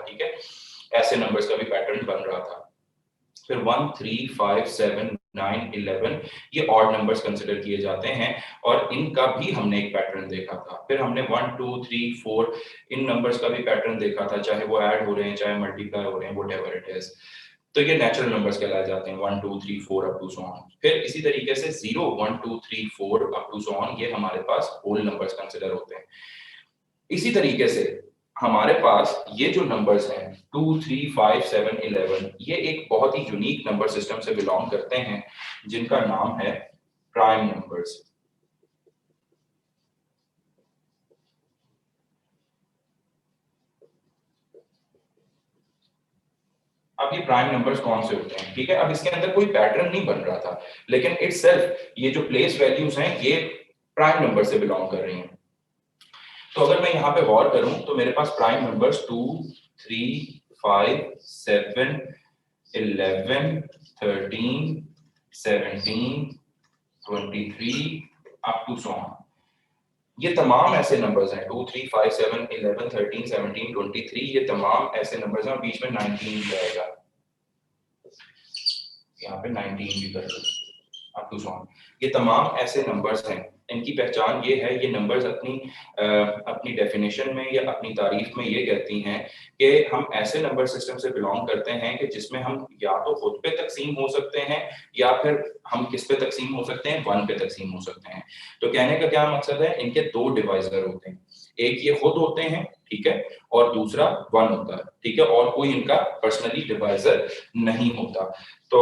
ठीक है, ऐसे नंबर्स का भी पैटर्न बन रहा था। फिर 1 3 5 7 9 11 ये ऑड नंबर्स कंसिडर किए जाते हैं और इनका भी हमने एक पैटर्न देखा था। फिर हमने 1 2 3 4 इन नंबर्स का भी पैटर्न देखा था, चाहे वो ऐड हो रहे हैं चाहे मल्टीप्लाई हो रहे हैं, व्हाटएवर इट इज। तो ये नेचुरल नंबर्स कहलाए जाते हैं 1 2 3 4 अप टू सो ऑन। फिर इसी तरीके से 0 1 2 3 4 अप टू सो ऑन ये हमारे पास होल नंबर्स कंसिडर होते हैं। इसी तरीके से हमारे पास ये जो नंबर्स हैं 2 3 5 7 11 ये एक बहुत ही यूनिक नंबर सिस्टम से बिलोंग करते हैं जिनका नाम है प्राइम नंबर्स। अब ये प्राइम नंबर्स कौन से होते हैं, ठीक है, अब इसके अंदर कोई पैटर्न नहीं बन रहा था, लेकिन इटसेल्फ ये जो प्लेस वैल्यूज हैं ये प्राइम नंबर से बिलोंग कर रही हैं। तो अगर मैं यहाँ पे गौर करूं तो मेरे पास prime numbers 2 3 5 7 11 13 17 23 up to so on, ये तमाम ऐसे नंबर्स हैं 2 3 5 7 11 13 17 23 ये तमाम ऐसे नंबर्स हैं, बीच में 19 जाएगा, यहाँ पे 19 भी कर दो अप टू सो ऑन। ये तमाम ऐसे नंबर्स हैं, इनकी पहचान ये है, ये नंबर्स अपनी डेफिनेशन में या अपनी तारीफ में ये कहती हैं कि हम ऐसे नंबर सिस्टम से बिलोंग करते हैं कि जिसमें हम या तो खुद पे तकसीम हो सकते हैं या फिर हम किस पे तकसीम हो सकते हैं, 1 पे तकसीम हो सकते हैं। तो कहने का क्या मकसद है, इनके दो डिवाइजर होते हैं, एक ये खुद होते हैं, ठीक है, और दूसरा 1 होता है, ठीक है, और कोई इनका पर्सनली डिवाइजर नहीं होता। तो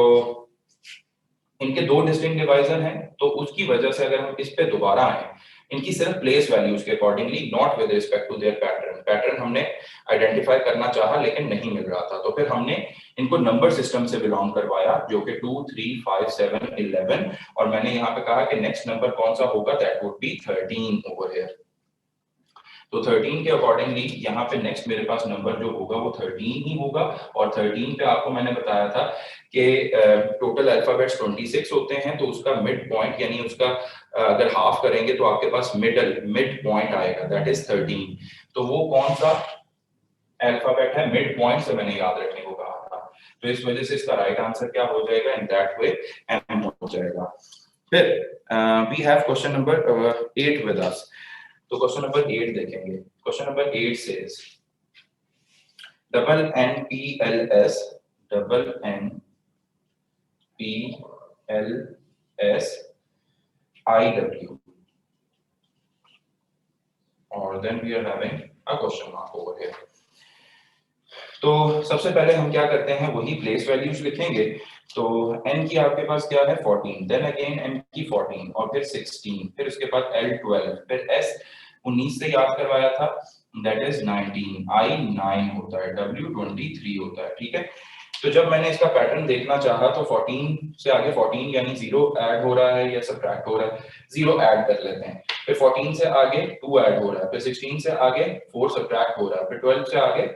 इनके दो डिस्टिंक्ट डिवाइजर हैं, तो उसकी वजह से अगर हम इस पे दोबारा आए, इनकी सिर्फ प्लेस वैल्यूज के accordingly, not with respect to their pattern हमने आइडेंटिफाई करना चाहा लेकिन नहीं मिल रहा था, तो फिर हमने इनको नंबर सिस्टम से बिलोंग करवाया जो कि 2 3 5 7 11 और मैंने यहाँ पे कहा कि नेक्स्ट नंबर कौन सा होगा, that would be 13 over here. तो 13 के अकॉर्डिंगली यहाँ पे नेक्स्ट मेरे पास नंबर जो होगा वो 13 ही होगा, और 13 पे आपको मैंने बताया था कि टोटल अल्फाबेट्स 26 होते हैं, तो उसका मिड पॉइंट यानी उसका अगर हाफ करेंगे तो आपके पास मिड पॉइंट आएगा, दैट इज 13। तो वो कौन सा अल्फाबेट है, मिड पॉइंट से मैंने याद रखने को कहा था, तो इस वजह से इसका राइट आंसर क्या हो जाएगा, इन दैट वे एम हो जाएगा। फिर we have question number 8 with us. तो क्वेश्चन नंबर 8 देखेंगे। Question number 8 says NPLS IW, और then we are having a question mark over here। तो सबसे पहले हम क्या करते हैं, वही प्लेस वैल्यूज लिखेंगे। तो n की आपके पास क्या है 14, देन अगेन m की 14 और फिर 16, फिर उसके बाद l 12, फिर s 19 से याद करवाया था, दैट इज 19, i 9 होता है, w 23 होता है, ठीक है। तो जब मैंने इसका पैटर्न देखना चाहा तो 14 से आगे 14 यानी 0 ऐड हो रहा है या सब्ट्रैक्ट हो रहा है, 0 ऐड कर लेते हैं, फिर 14 से आगे 2 ऐड हो रहा है, फिर 16 से आगे 4 सब्ट्रैक्ट हो रहा है, फिर 12 से आगे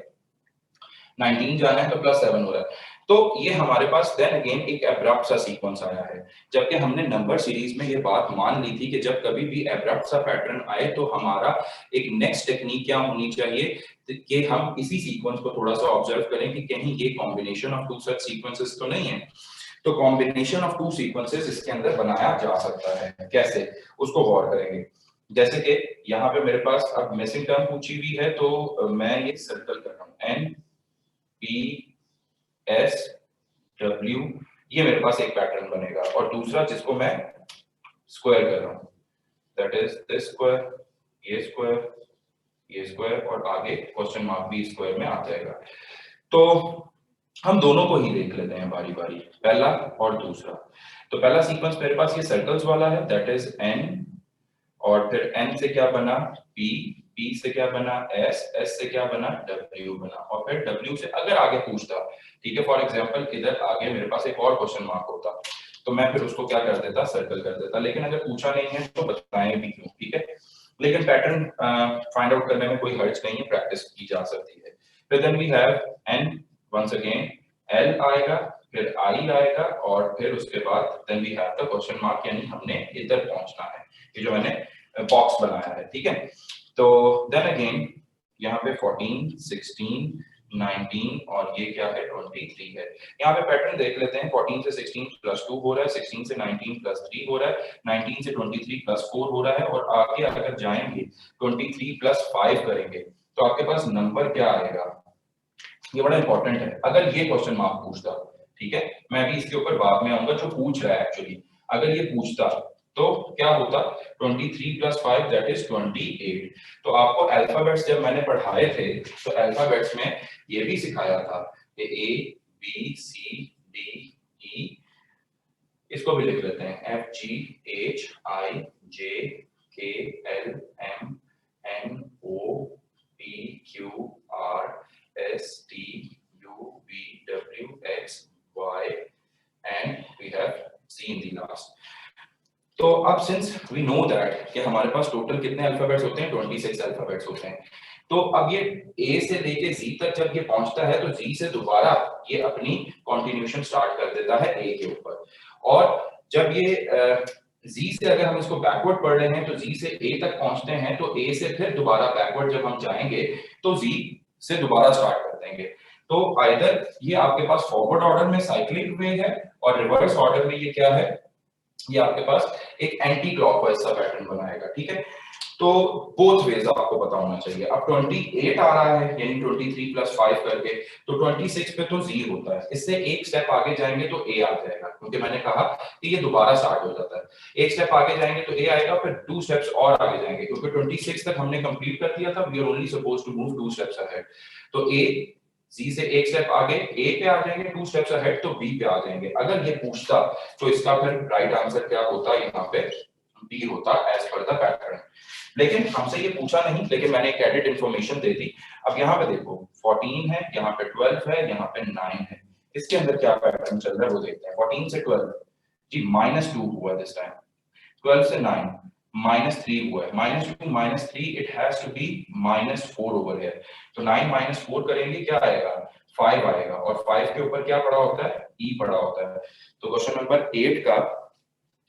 19 जाना है तो +7 हो रहा है। तो ये हमारे पास देन अगेन एक एब्रप्ट सा सीक्वेंस आया है, जबकि हमने नंबर सीरीज में ये बात मान ली थी कि जब कभी भी एब्रप्ट सा पैटर्न आए तो हमारा एक नेक्स्ट टेक्निक क्या होनी चाहिए कि हम इसी सीक्वेंस को थोड़ा सा ऑब्जर्व करें कि कहीं ये combination of two such sequences तो नहीं है। तो कॉम्बिनेशन ऑफ टू सीक्वेंसेस इसके अंदर बनाया जा सकता है, कैसे, उसको गौर करेंगे। जैसे कि यहाँ पे मेरे पास अब मिसिंग टर्म पूछी हुई है, तो मैं ये सर्कल कर रहा हूँ, N P S W, ये मेरे पास एक पैटर्न बनेगा, और दूसरा जिसको मैं स्क्वायर कर रहा हूँ, दैट इज दिस स्क्वायर, ये स्क्वायर, ये स्क्वायर, और आगे क्वेश्चन मार्क भी स्क्वायर में आ जाएगा। तो हम दोनों को ही देख लेते हैं बारी बारी, पहला और दूसरा। तो पहला सीक्वेंस मेरे पास ये सर्कल्स वाला है, दैट इज N, और फिर N से क्या बना P, P से क्या बना S, S से क्या बना W बना, और फिर W से अगर आगे पूछता, ठीक है, फॉर एग्जांपल इधर आगे मेरे पास एक और क्वेश्चन मार्क होता तो मैं फिर उसको क्या कर देता, सर्कल कर देता, लेकिन अगर पूछा नहीं है तो बताएं भी क्यों, ठीक है। लेकिन पैटर्न फाइंड आउट करने में कोई हर्ज नहीं है, प्रैक्टिस की जा सकती है। फिर then we have N, once again L आएगा, फिर I आएगा, और फिर उसके बाद then we have the question mark, यानी हमने इधर पहुंचना है, ये जो मैंने बॉक्स बनाया है, ठीक है। तो देन अगेन यहाँ पे 14, 16, 19 और ये क्या है 23 है। यहाँ पे पैटर्न देख लेते हैं, 14 से 16 प्लस 2 हो रहा है, 16 से 19 प्लस 3 हो रहा है, 19 से 23 प्लस 4 हो रहा है, और आगे अगर जाएंगे 23 प्लस 5 करेंगे तो आपके पास नंबर क्या आएगा। ये बड़ा इंपॉर्टेंट है, अगर ये क्वेश्चन मार्क पूछता, ठीक है, मैं भी इसके ऊपर बाद में आऊंगा जो पूछ रहा है एक्चुअली, अगर ये पूछता तो क्या होता, 23 प्लस 5 दैट इज 28। तो आपको अल्फाबेट्स जब मैंने पढ़ाए थे तो अल्फाबेट्स में ये भी सिखाया था कि A B C D E, इसको भी लिख लेते हैं, F G H I J K L M N O P Q R S T U V W X Y and we have C in the last. तो अब since we know that कि हमारे पास total कितने alphabets होते हैं, 26 alphabets होते हैं। तो अब ये A से लेके Z तक जब ये पहुंचता है तो Z से दोबारा ये अपनी कॉन्टिन्यूशन स्टार्ट कर देता है A के ऊपर, और जब ये Z से अगर हम इसको बैकवर्ड पढ़ रहे हैं तो Z से A तक पहुंचते हैं, तो A से फिर दोबारा बैकवर्ड जब हम जाएंगे तो Z से दोबारा स्टार्ट कर देंगे। तो आइदर ये आपके पास फॉरवर्ड ऑर्डर में साइक्लिक वे है और रिवर्स ऑर्डर में ये क्या है, ये आपके पास एक एंटी क्लॉकवाइज सा पैटर्न बनाएगा, ठीक है। तो बोथ वेज आपको पता होना चाहिए। अब 28 आ रहा है यानी 23 प्लस 5 करके, तो 26 पे तो Z होता है, इससे एक स्टेप आगे जाएंगे तो A आ जाएगा, क्योंकि मैंने कहा कि ये दोबारा स्टार्ट हो जाता है। एक स्टेप आगे जाएंगे तो A आएगा, फिर 2 स्टेप्स और आगे जाएंगे, क्योंकि 26 तक हमने कंप्लीट कर दिया था, we are only supposed to move 2 steps ahead. तो A Z से एक स्टेप आगे A पे आ जाएंगे, 2 स्टेप्स अहेड तो B पे आ जाएंगे। अगर ये पूछता तो इसका फिर राइट आंसर क्या होता, यहाँ पे B होता एज पर द पैटर्न। लेकिन हमसे ये पूछा नहीं, लेकिन मैंने एक एडिट इंफॉर्मेशन दे दी। अब यहाँ पे देखो 14 है, यहाँ पे 12 है, यहाँ पे 9 है, इसके अंदर क्या पैटर्न चल रहा है वो देखते हैं। 14 से 12 जी -2 हुआ दिस टाइम, 12 से 9 -3 हुआ है, -2 -3 it has to be -4 over here. तो 9 -4 करेंगे क्या आएगा, 5 आएगा, और 5 के ऊपर क्या पड़ा होता है, ई पड़ा होता है। तो क्वेश्चन नंबर 8 का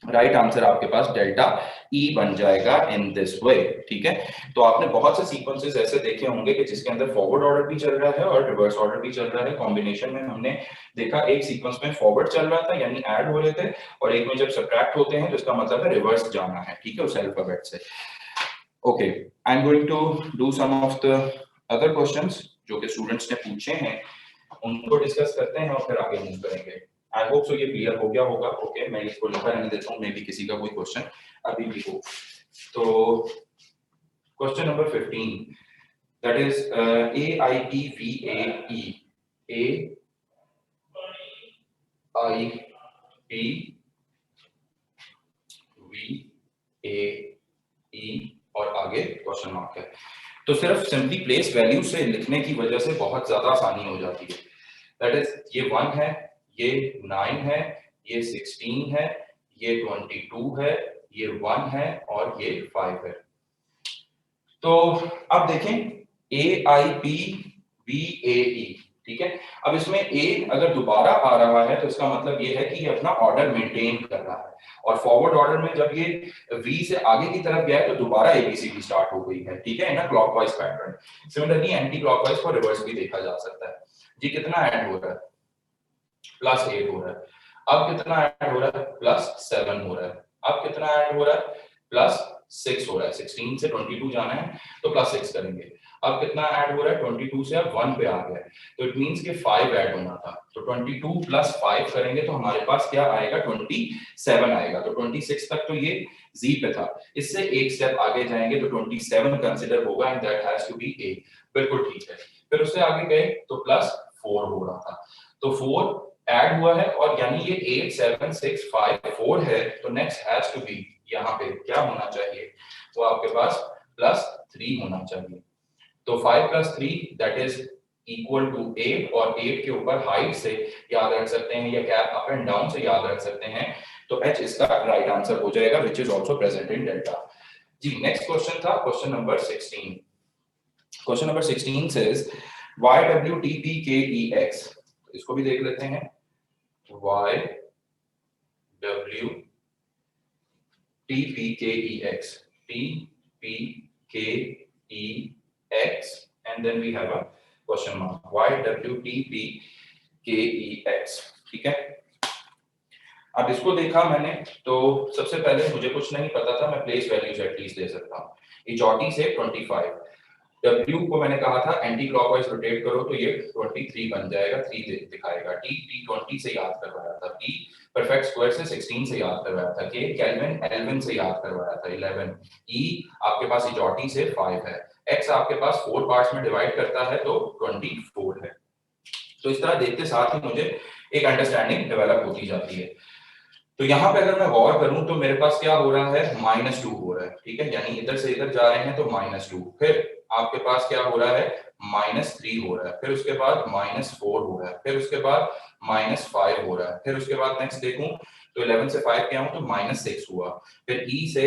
राइट आंसर आपके पास डेल्टा ई बन जाएगा इन दिस वे, ठीक है। तो आपने बहुत से सीक्वेंसेस ऐसे देखे होंगे कि जिसके अंदर फॉरवर्ड ऑर्डर भी चल रहा है और रिवर्स ऑर्डर भी चल रहा है। कॉम्बिनेशन में हमने देखा एक सीक्वेंस में फॉरवर्ड चल रहा था यानी ऐड हो रहे थे, और एक में जब सब्ट्रैक्ट होते हैं तो इसका मतलब है रिवर्स जाना है, ठीक है, उस अल्फाबेट से। Okay, I am going to do some of the other questions जो कि स्टूडेंट्स ने पूछे हैं, उनको डिस्कस करते हैं और फिर आगे मूव करेंगे। आई होप सो ये क्लियर हो गया होगा। ओके, मैं इसको लिखा रहने देता हूँ, मे बी किसी का कोई क्वेश्चन अभी भी हो। तो question number 15 that is AIPVAE, AIPVAE और आगे क्वेश्चन मार्क है। तो सिर्फ सिंपली प्लेस वैल्यू से लिखने की वजह से बहुत ज्यादा आसानी हो जाती है। दैट इज ये 1 है, ये 9 है, ये 16 है, ये 22 है, ये 1 है और ये 5 है। तो अब देखें AIPVAE, ठीक है। अब इसमें A अगर दोबारा आ रहा है तो इसका मतलब ये है कि ये अपना ऑर्डर मेंटेन कर रहा है, और फॉरवर्ड ऑर्डर में जब ये V से आगे की तरफ गया है तो दोबारा ABCD स्टार्ट हो गई है, ठीक है, ना clockwise pattern. Similarly anti clockwise को रिवर्स भी देखा जा सकता है। जी कितना ऐड हो रहा है, +8 हो रहा है। अब कितना ऐड हो रहा है, +7 हो रहा है। अब कितना ऐड हो रहा है, +6 हो रहा है। 16 से 22 जाना है तो +6 करेंगे। अब कितना ऐड हो रहा है, 22 से अब 1 पे आ गया है, तो इट मींस कि 5 ऐड होना था। तो 22 + 5 करेंगे तो हमारे पास क्या आएगा, 27 आएगा। तो 26 तक तो ये Z पे था, इससे एक स्टेप आगे जाएंगे तो 27 कंसीडर होगा and that has to be A। बिल्कुल ठीक है। फिर उससे आगे गए तो +4 हो रहा था, तो 4 ऐड हुआ है, और यानी ये 8 7 6 5 4 है, तो नेक्स्ट हैज टू बी यहाँ पे क्या होना चाहिए, वो आपके पास +3 होना चाहिए। तो 5 + 3 दैट इज इक्वल टू 8, और 8 के ऊपर हाइट से याद रख सकते हैं या कैप अप एंड डाउन से याद रख सकते हैं, तो H इसका राइट आंसर हो जाएगा which is also present in delta. जी नेक्स्ट क्वेश्चन था question number 16। Question number 16 says YWTPKEX, इसको भी देख लेते हैं। YWTPKEX, TPKEX, and then we have a question mark Y W T P K E x. ठीक है, अब इसको देखा मैंने तो सबसे पहले मुझे कुछ नहीं पता था, मैं प्लेस वैल्यूज एटलीस्ट ले सकता हूँ। ये 34 से 25, W को मैंने कहा था एंटी क्लॉकवाइज रोटेट करो तो ये 23 बन जाएगा, 3 दिखाएगा। T 20 से याद करवाया था, P परफेक्ट स्क्वायर से 16 से याद करवाया था, K केल्विन एल्विन से याद करवाया था 11, E आपके पास इजॉटी से 5 है, X आपके पास 4 पार्ट्स में डिवाइड करता है तो 24 है। तो इस तरह देखते साथ ही मुझे एक अंडरस्टैंडिंग डेवलप होती जाती है। तो यहाँ पे अगर मैं गौर करूं तो मेरे पास क्या हो रहा है, -2 हो रहा है। ठीक है, यानी इधर से इधर जा रहे हैं तो -2, फिर आपके पास क्या हो रहा है, -3 हो रहा है, फिर उसके बाद -4 हो रहा है, फिर उसके बाद -5 हो रहा है, फिर उसके बाद नेक्स्ट देखूं तो 11 से 5 गया हूं तो -6 हुआ, फिर E से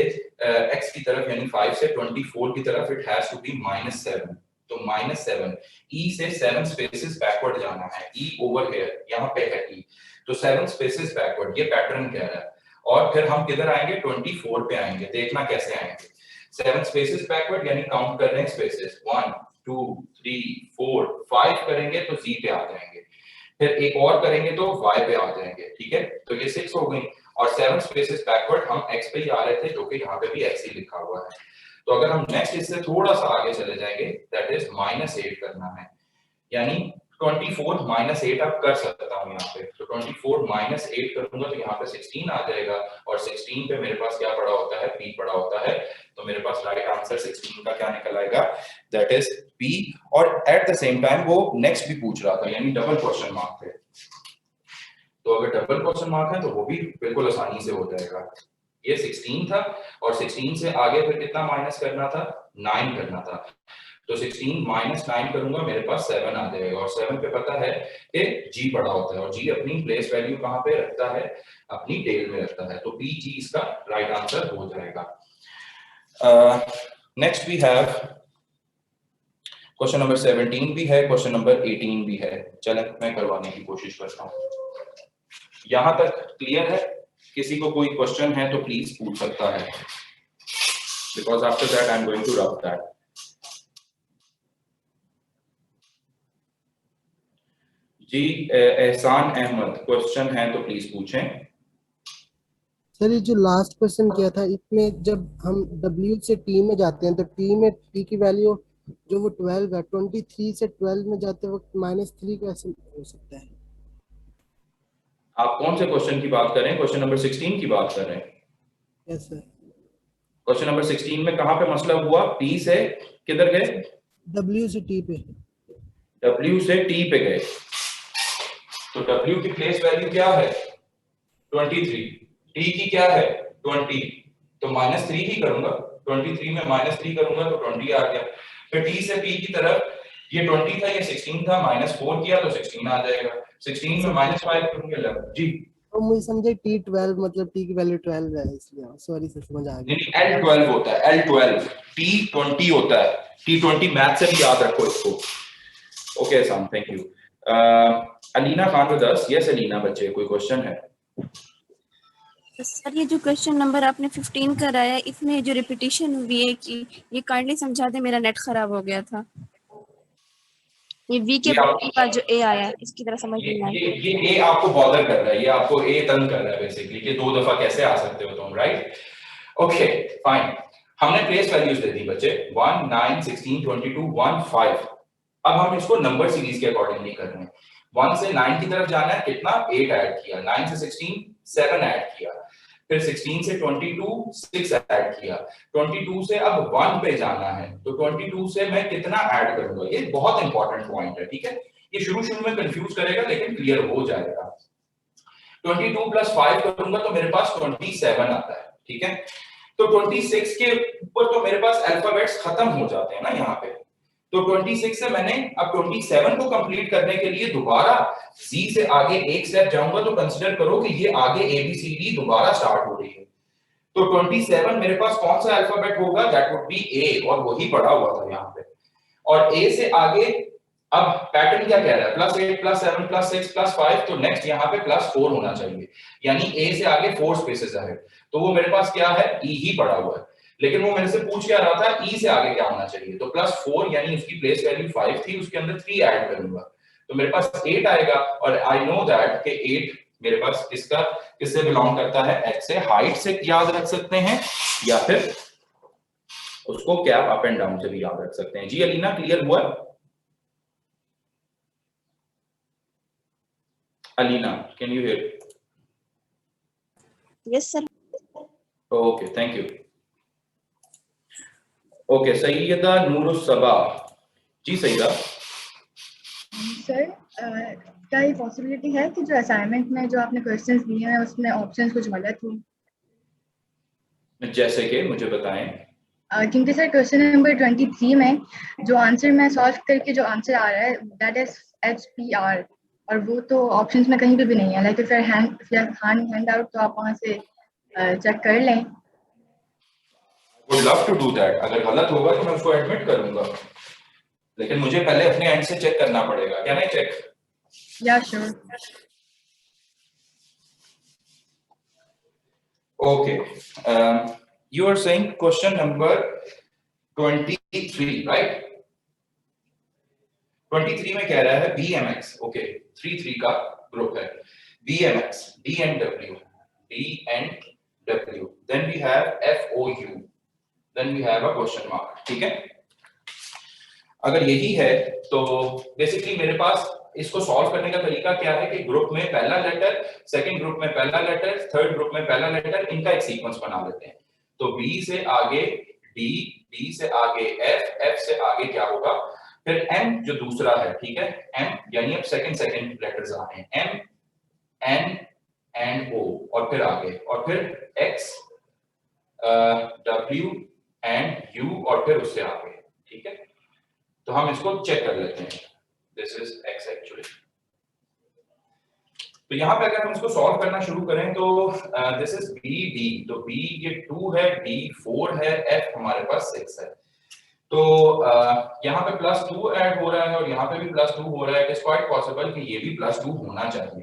X की तरफ यानी 5 से 24 की तरफ इट हैज टू बी -7, तो -7, E से 7 स्पेसेस बैकवर्ड जाना है, E ओवर हियर यहाँ पे है E, तो 7 स्पेसेस बैकवर्ड, ये पैटर्न कह रहा है। और फिर हम किधर आएंगे, 24 पे आएंगे, देखना कैसे आएंगे। 7 स्पेसेस बैकवर्ड यानी काउंट कर रहे हैं स्पेसेस, 1 2 3 4 5 करेंगे तो Z पे आ जाएंगे, फिर एक और करेंगे तो Y पे आ जाएंगे। ठीक है, तो ये 6 हो गई, और 7 स्पेसेस बैकवर्ड हम X पे ही आ रहे थे, जो कि यहाँ पे भी X ही लिखा हुआ है। तो अगर हम नेक्स्ट इससे थोड़ा सा आगे चले जाएंगे, दैट इज -8 करना है, यानी 24 -8 आप कर सकता हूं यहाँ पे, तो 24 -8 करूंगा तो यहाँ पे 16 आ जाएगा, और 16 पे मेरे पास क्या पड़ा होता है, P पड़ा होता है, तो मेरे पास राइट आंसर 16 का क्या निकल आएगा, दैट इज P। और एट द सेम टाइम वो नेक्स्ट भी पूछ रहा था, यानी डबल क्वेश्चन मार्क है, तो अगर डबल क्वेश्चन मार्क है तो वो भी बिल्कुल आसानी से हो जाएगा। ये 16 था, और 16 से आगे फिर कितना माइनस करना था, 9 करना था, तो 16 -9 करूंगा मेरे पास 7 आ जाएगा, और 7 पे पता है कि G पड़ा होता है, और G अपनी प्लेस वैल्यू कहां पे रखता है, अपनी टेल में रखता है, तो PG इसका राइट आंसर हो जाएगा। Next we have question number 17 भी है, क्वेश्चन नंबर 18 भी है, चलें मैं करवाने की कोशिश करता हूं। यहां तक क्लियर है? किसी को कोई क्वेश्चन है तो प्लीज पूछ सकता है, because after that I am going to rub that. जी एहसान अहमद, क्वेश्चन है तो प्लीज पूछें। सर ये जो लास्ट क्वेश्चन किया था, इसमें जब हम W से T में जाते हैं तो T में T की वैल्यू जो वो 12 है, 23 से 12 में जाते वक्त -3 कैसे हो सकता है? आप कौन से क्वेश्चन की बात कर रहे हैं, क्वेश्चन नंबर 16 की बात कर रहे हैं? Yes sir. क्वेश्चन नंबर 16 में कहां पे मसला हुआ, P से किधर गए, W से T पे। W से T पे गए, तो W की प्लेस वैल्यू क्या है, 23, T की क्या है 20, तो -3 ही करूंगा, 23 में -3 करूंगा तो 20 आ गया, फिर T से P की तरफ ये 20 था, ये 16 था, -4 किया तो 16 आ जाएगा, 16 में -5 करूंगा 11। जी तो मुझे समझे T12 मतलब T की वैल्यू 12 है, इसलिए सॉरी सर, समझ आ गया। नहीं, L12 होता है, L12, T20 होता है, T20 मैथ से भी याद रखो इसको। Okay some, thank you. Alina Khan with us, yes Alina बच्चे, कोई क्वेश्चन है? सर ये जो क्वेश्चन नंबर आपने 15 कराया, इसमें जो रिपीटिशन हुई है कि ये काइंडली समझा दे, मेरा नेट खराब हो गया था। ये वी के बाद जो ए आया है इसकी तरह समझ नहीं आया। ये आपको बॉदर कर रहा है, ये आपको ए तंग कर रहा है बेसिकली, कि 2 दफा कैसे आ सकते हो तुम, राइट? ओके फाइन, हमने प्लेस वैल्यूज दे दी बच्चे, 1 9 16 22 1 5। अब हम इसको नंबर सीरीज के अकॉर्डिंगली कर रहे हैं, 1 से 9 की तरफ जाना है, कितना 8 ऐड किया, 9 से 16 7 ऐड किया, फिर 16 से 22 6 ऐड किया, 22 से अब 1 पे जाना है, तो 22 से मैं कितना ऐड करूंगा, ये बहुत इंपॉर्टेंट पॉइंट है। ठीक है, ये शुरू में कंफ्यूज करेगा लेकिन क्लियर हो जाएगा। 22 + 5 करूंगा तो मेरे पास 27 आता है। ठीक है, तो 26 के ऊपर तो मेरे पास अल्फाबेट्स खत्म हो जाते हैं ना यहाँ पे, तो 26 से मैंने अब 27 को कंप्लीट करने के लिए दोबारा C से आगे एक स्टेप जाऊंगा, तो कंसीडर करो कि ये आगे ABCD दोबारा स्टार्ट हो रही है, तो 27 मेरे पास कौन सा अल्फाबेट होगा, दैट वुड बी A, और वही पड़ा हुआ था यहाँ पे, और A से आगे अब पैटर्न क्या कह रहा है, +8 +7 +6 +5, तो नेक्स्ट यहाँ पे +4 होना चाहिए, यानी A से आगे 4 स्पेसेस है, तो वो मेरे पास क्या है, E ही पड़ा हुआ है, लेकिन वो मेरे से पूछ क्या रहा था, ई से आगे क्या होना चाहिए, तो +4 यानी उसकी प्लेस वैल्यू 5 थी, उसके अंदर 3 ऐड करूंगा तो मेरे पास 8 आएगा, और आई नो दैट कि 8 मेरे पास किससे बिलोंग करता है, x से। हाइट से याद रख सकते हैं या फिर उसको कैप अप एंड डाउन से भी याद रख सकते हैं। जी अलीना, क्लियर हुआ? Alina, can you hear? Yes sir. Okay, thank you. Okay, Syeda Noorussaba. जी सैयदा। सर क्या ये पॉसिबिलिटी है कि जो असाइनमेंट में जो आपने क्वेश्चंस दिए हैं उसमें ऑप्शंस कुछ गलत हो? जैसे कि मुझे बताएं। क्योंकि सर क्वेश्चन नंबर 23 में जो आंसर मैं सॉल्व करके जो आंसर आ रहा है दैट इज HPR, और वो तो ऑप्शंस में कहीं पे भी नहीं है। लाइक फिर हैंड आउट तो आप वहां से चेक कर लें। Would love to do that. अगर गलत होगा तो मैं उसको एडमिट करूंगा, लेकिन मुझे पहले अपने एंड से चेक करना पड़ेगा। क्या नहीं चेक? या sure. Okay, you are saying question number 23, right? 23 में कह रहा है BMX, ओके, 3 का ग्रुप है। BMX, D and W, then we have FOU, then we have a question mark, ठीक है? अगर यही है तो बेसिकली मेरे पास इसको सॉल्व करने का तरीका क्या है कि ग्रुप में पहला लेटर, सेकंड ग्रुप में पहला लेटर, थर्ड ग्रुप में पहला लेटर, इनका एक सीक्वेंस बना लेते हैं। तो B से आगे D, D से आगे F, F से आगे क्या होगा, फिर M जो दूसरा है, ठीक है, M यानी अब सेकंड लेटर्स आ रहे हैं, M, N एंड O, और फिर आगे, और फिर X, W एंड U, और फिर उससे आगे, ठीक है। तो हम इसको चेक कर लेते हैं। This is X actually. तो यहाँ पे अगर हम इसको सॉल्व करना शुरू करें तो दिस इज BD, तो B ये 2 है, D 4 है, F हमारे पास 6 है। तो यहाँ पे +2 ऐड हो रहा है और यहाँ पे भी +2 हो रहा है। इट्स क्वाइट पॉसिबल कि ये भी +2 होना चाहिए।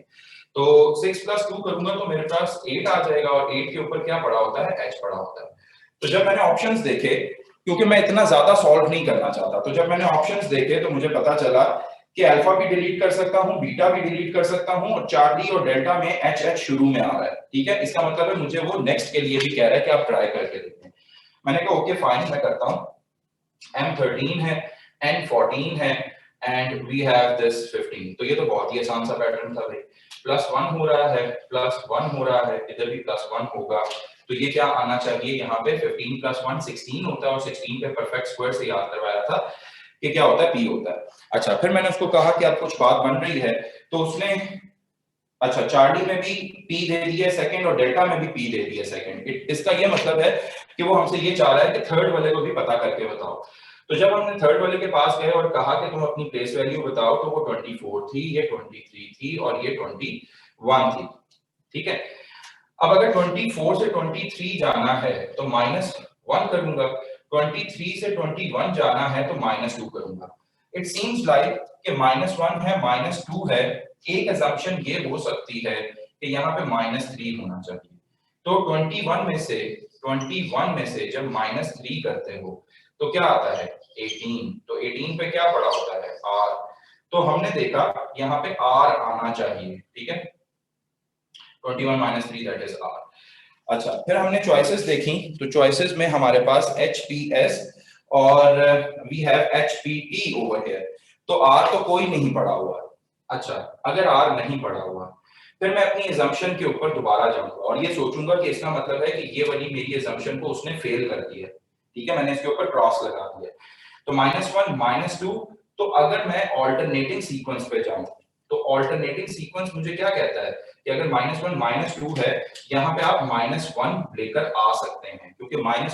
तो 6 + 2 करूंगा तो मेरे पास 8 आ जाएगा, और 8 के ऊपर क्या पड़ा होता है, H पड़ा होता है। तो जब मैंने ऑप्शंस देखे, क्योंकि मैं इतना ज्यादा सॉल्व नहीं करना चाहता, तो जब मैंने ऑप्शंस देखे तो मुझे पता चला कि अल्फा भी डिलीट कर सकता हूं, बीटा भी डिलीट कर सकता हूं, और चार्ली और डेल्टा में HH शुरू में आ रहा है, ठीक है। इसका मतलब है मुझे वो नेक्स्ट के लिए भी कह रहा है कि आप ट्राई करके देखें। मैंने कहा ओके फाइन, मैं करता हूं। M13 है, N14 है, एंड वी हैव दिस 15। तो ये तो बहुत ही आसान सा पैटर्न था भाई। +1 हो रहा है, +1 हो रहा है, इधर भी +1 होगा, तो ये क्या आना चाहिए यहाँ पे, 15 + 1 16 होता है, और 16 पे परफेक्ट स्क्वायर से याद करवाया था कि क्या होता है, P होता है। अच्छा, फिर मैंने उसको कहा कि अब कुछ बात बन रही है, तो उसने अच्छा चार्ली में भी P दे दिया सेकंड, और डेल्टा में भी P दे दिया सेकंड। इसका ये मतलब है कि वो हमसे ये चाह रहा है कि थर्ड वाले को भी पता करके बताओ। तो जब हमने थर्ड वाले के पास गए और कहा कि तुम अपनी प्लेस वैल्यू बताओ, तो वो 24 थी, ये 23 थी, और ये 21 थी, ठीक है। अब अगर 24 से 23 जाना है तो -1 करूंगा, 23 से 21 जाना है तो -2 करूंगा। इट सीम्स लाइक कि -1 है, -2 है, एक assumption ये हो सकती है कि यहाँ पे -3 होना चाहिए। तो 21 में से जब -3 करते हो तो क्या आता है, 18। तो 18 पे क्या पड़ा होता है, R। तो हमने देखा यहाँ पे R आना चाहिए, ठीक है। 21 - 3 दैट इज R। अच्छा, फिर हमने चॉइसेस देखी, तो चॉइसेस में हमारे पास HPS और we have HPT over here. तो R तो कोई नहीं पड़ा हुआ। अच्छा, अगर R नहीं पड़ा हुआ, फिर मैं अपनी assumption के ऊपर दोबारा जाऊंगा और ये सोचूंगा कि इसका मतलब है कि ये वाली मेरी assumption को उसने फेल कर दिया, ठीक है। मैंने इसके ऊपर क्रॉस लगा दिया। तो -1 -2, तो अगर मैं ऑल्टरनेटिंग सीक्वेंस पे जाऊं, तो ऑल्टरनेटिंग सीक्वेंस मुझे क्या कहता है कि अगर -1 -2 है, यहाँ पे आप -1 लेकर आ सकते हैं, क्योंकि -1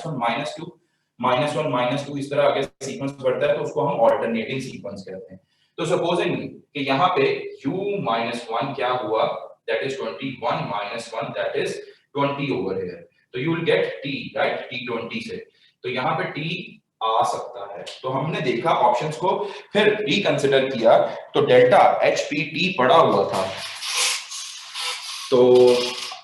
-2 इस तरह आगे सीक्वेंस बढ़ता है, तो उसको हम ऑल्टरनेटिंग सीक्वेंस कहते हैं। तो सपोजिंगली कि यहाँ पे U-1 क्या हुआ, that is 21 - 1 that is 20 over here. तो you will get T, right, T20 से। तो यहाँ पे T आ सकता है। तो हमने देखा ऑप्शंस को, फिर रिकंसिडर किया, तो डेल्टा HPT पड़ा हुआ था। तो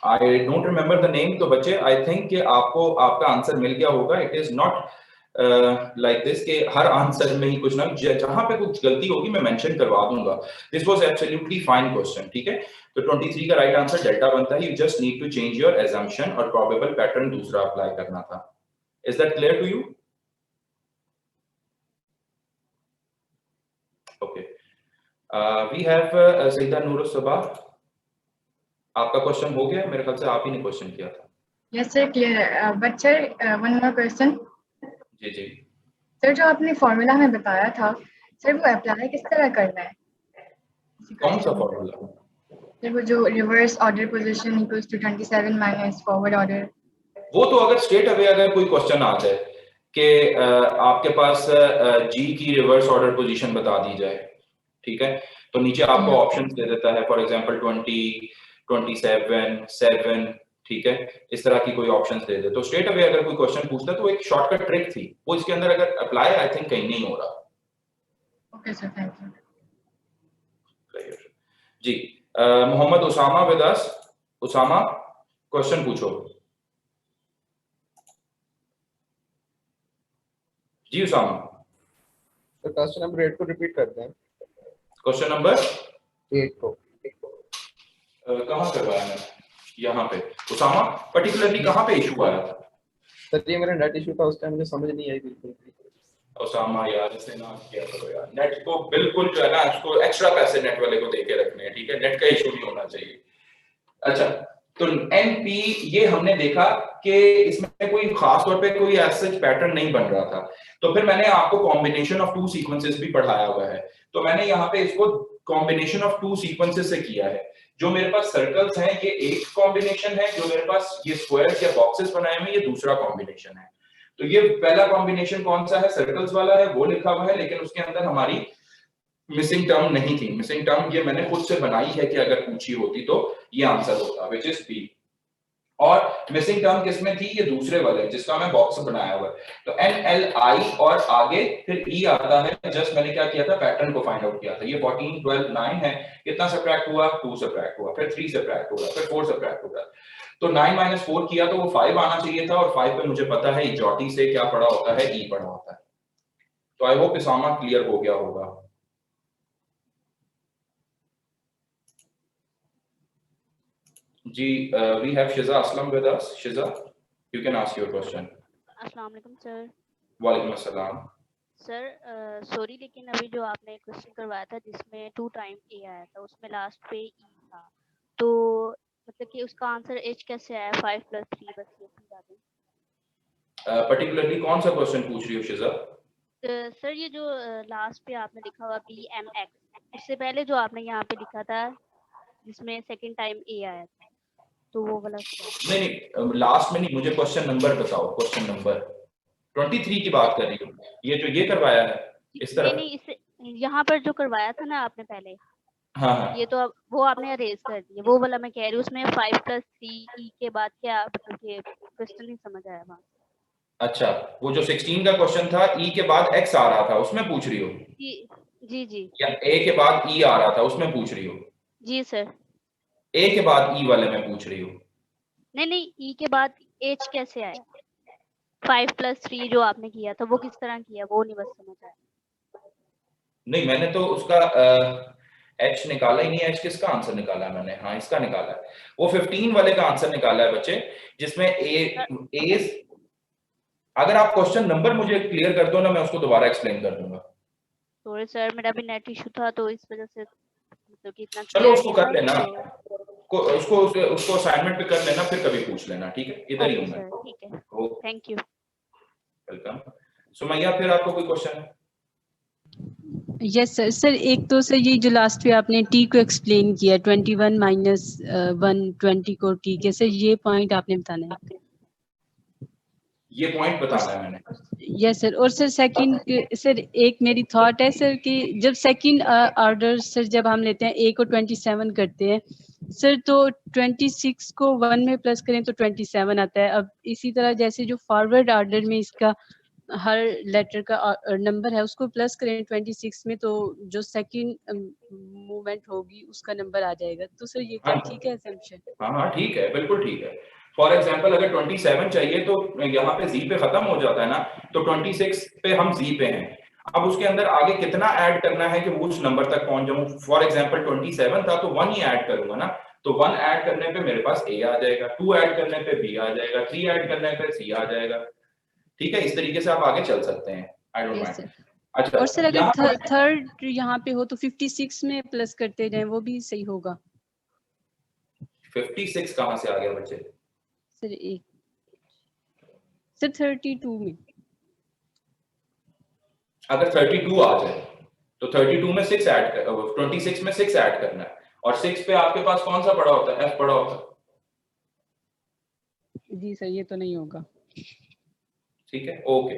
I don't remember the name. तो बच्चे आई थिंक कि आपको आपका आंसर मिल गया होगा। It is not like this के हर आंसर में ही कुछ ना जहां पे कुछ गलती होगी मैं मेंशन करवा दूंगा। This was absolutely fine question, ठीक है। तो 23 का राइट आंसर डेल्टा बनता है। You just need to change your assumption और प्रोबेबल पैटर्न दूसरा अप्लाई करना था। Is that clear to you? Okay, we have Saeeda Noor Saba. आपका क्वेश्चन हो गया? मेरे ख्याल से आप ही ने क्वेश्चन किया था। यस सर, क्लियर है। But sir one more question. जी जी सर जो आपने फॉर्मूला में बताया था सर, वो अप्लाई किस तरह करना है? कौन सा फॉर्मूला? सर वो जो reverse order position equals to 27 minus forward order. वो तो अगर स्ट्रेट अवे अगर कोई क्वेश्चन आ जाए कि आपके पास जी की रिवर्स ऑर्डर पोजीशन बता दी जाए, ठीक है, तो नीचे आपको ऑप्शंस दे देता है, फॉर एग्जांपल 20, 27, 7, ठीक है, इस तरह की कोई ऑप्शंस दे दे, तो स्ट्रेट अवे अगर कोई क्वेश्चन पूछता है तो एक शॉर्टकट ट्रिक थी वो, इसके अंदर अगर अप्लाई आई थिंक कहीं नहीं हो रहा। Okay sir, thank you. जी Mohammad Usama with us. Usama, question पूछो। जी उसामा। तो क्वेश्चन नंबर 8 को रिपीट करते हैं। क्वेश्चन नंबर 8 को कहाँ करवाया है? यहाँ पे। उसामा, पर्टिकुलरली कहाँ पे इशू आया था? सर ये मेरा नेट इशू था, उस टाइम मुझे समझ नहीं आई बिल्कुल। उसामा यार इसे ना किया करो यार, नेट को बिल्कुल जो है ना उसको एक्स्ट्रा पैसे नेट वाले को देके रखने हैं, ठीक है, नेट का इशू नहीं होना चाहिए। अच्छा, तो एनपी ये हमने देखा कि इसमें कोई खास तौर पे कोई ऐसा पैटर्न नहीं बन रहा था, तो फिर मैंने आपको कॉम्बिनेशन ऑफ टू सीक्वेंसेस भी पढ़ाया हुआ है, तो मैंने यहाँ पे इसको कॉम्बिनेशन ऑफ टू सीक्वेंसेस से किया है। जो मेरे पास सर्कल्स हैं ये एक कॉम्बिनेशन है, जो मेरे पास ये स्क्वायर्स या बॉक्सेस बनाए हुए ये दूसरा कॉम्बिनेशन है। तो ये पहला कॉम्बिनेशन कौन सा है? सर्कल्स वाला है, वो लिखा हुआ है, लेकिन उसके अंदर हमारी मिसिंग टर्म नहीं थी। मिसिंग टर्म ये मैंने खुद से बनाई है कि अगर पूछी होती तो ये आंसर होता, विच इज बी। और मिसिंग टर्म किसमें थी? ये दूसरे वाले जिसका मैं बॉक्स बनाया हुआ है। तो एन एल आई और आगे फिर ई आता है। जस्ट मैंने क्या किया था? पैटर्न को फाइंड आउट किया था। ये 14, 12, 9 है, कितना सब्ट्रैक्ट हुआ? 2 सब्ट्रैक्ट हुआ, फिर 3 सब्ट्रैक्ट हुआ, फिर 4 सब्ट्रैक्ट हुआ। तो 9 माइनस 4 किया तो वो 5 आना चाहिए था, और 5 पे मुझे पता है जॉटी से क्या पड़ा होता है? ई पड़ा होता है। तो आई होप इसामा क्लियर हो गया होगा। जी we have Shiza Aslam with us. Shiza, you can ask your question. अस्सलाम वालेकुम सर। वालेकुम अस्सलाम। सर सॉरी, लेकिन अभी जो आपने क्वेश्चन करवाया था जिसमें 2 टाइम ए आया था, उसमें लास्ट पे ई था, तो मतलब कि उसका आंसर एच कैसे आया? 5 + 3, बस ये समझा दें। पर्टिकुलरली कौन सा क्वेश्चन पूछ रही हो शिजा? सर ये जो लास्ट पे आपने लिखा हुआ BMX, उससे पहले जो आपने यहाँ पे लिखा था जिसमें सेकंड टाइम ए आया था, तो वो वाला नहीं लास्ट में नहीं, मुझे क्वेश्चन नंबर बताओ। क्वेश्चन नंबर 23 की बात कर रही हूँ। ये जो ये करवाया है इस तरह? नहीं, इससे यहाँ पर जो करवाया था ना आपने पहले, हाँ ये तो अब वो आपने अरेज कर दिया, वो वाला मैं कह रही हूँ। उसमें 5 + 3 ई के बाद क्या, मतलब कि क्वेश्चन नहीं समझ आया वहाँ। अच्छा, वो जो 16 का क्वेश्चन था ई के बाद एक्स आ रहा था उसमें पूछ रही हो? जी जी। या ए के बाद ई आ रहा था उसमें पूछ रही हो? जी सर। ए के बाद ई वाले में पूछ रही हो? नहीं, ई के बाद एच कैसे आया? 5 + 3 जो आपने किया था वो किस तरह किया, वो नहीं बस समझ आया। नहीं मैंने तो उसका एच निकाला ही नहीं। एच किसका आंसर निकाला है मैंने? हाँ इसका निकाला है, वो 15 वाले का आंसर निकाला है बच्चे, जिसमें ए अगर आप क्वेश्चन नंबर मुझे क्लियर कर दो ना, मैं उसको दोबारा एक्सप्लेन कर दूंगा। सॉरी सर, मेरा भी नेट इशू था तो इस वजह से मतलब कि इतना चलो उसको कर लेना, तो उसको असाइनमेंट पे कर लेना, फिर कभी पूछ लेना, ठीक है? इधर ही हूं मैं। ठीक है, थैंक यू। वेलकम। सुमैया, फिर आपको कोई क्वेश्चन है? Yes sir. सर एक तो सर ये जो लास्ट पे आपने टी को एक्सप्लेन किया, 21 - 1 20 को टी के, सर ये पॉइंट आपने बताना है। ये पॉइंट बताना है मैंने। Yes sir. और सर सेकंड सर एक मेरी थॉट है सर कि जब सेकंड ऑर्डर सर जब हम लेते हैं ए को 27 करते हैं सर, तो 26 को 1 में प्लस करें तो 27 आता है। अब इसी तरह जैसे जो फॉरवर्ड ऑर्डर में इसका हर लेटर का नंबर है उसको प्लस करें 26 में, तो जो सेकंड मूवमेंट होगी उसका नंबर आ जाएगा। तो सर ये क्या हाँ ठीक है assumption? हाँ ठीक है, बिल्कुल ठीक है। फॉर एग्जाम्पल अगर 27 चाहिए तो यहाँ पे जी पे खत्म हो जाता है ना, तो 26 पे हम जी पे हैं। अब उसके अंदर आगे कितना ऐड करना है कि वो उस नंबर तक पहुंच जाऊं। फॉर एग्जाम्पल 27 था तो 1 ही ऐड करूंगा ना, तो 1 ऐड करने पे मेरे पास ए आ जाएगा, 2 ऐड करने पे बी आ जाएगा, 3 ऐड करने पे सी आ जाएगा। ठीक है, इस तरीके से आप आगे चल सकते हैं। I don't Yes, mind. sir. अच्छा, और सर अगर यहाँ पर थर्ड यहाँ पे हो तो 56 में प्लस करते जाएं, वो भी सही होगा? 56 कहाँ से आ गया बच्चे? सर एक सर 32 में। अगर 32 आ जाए तो 32 में 6 ऐड कर, 26 में 6 ऐड करना है, और 6 पे आपके पास कौन सा पड़ा होता है? एफ पड़ा होता है। जी सर ये तो नहीं होगा। ठीक है, ओके।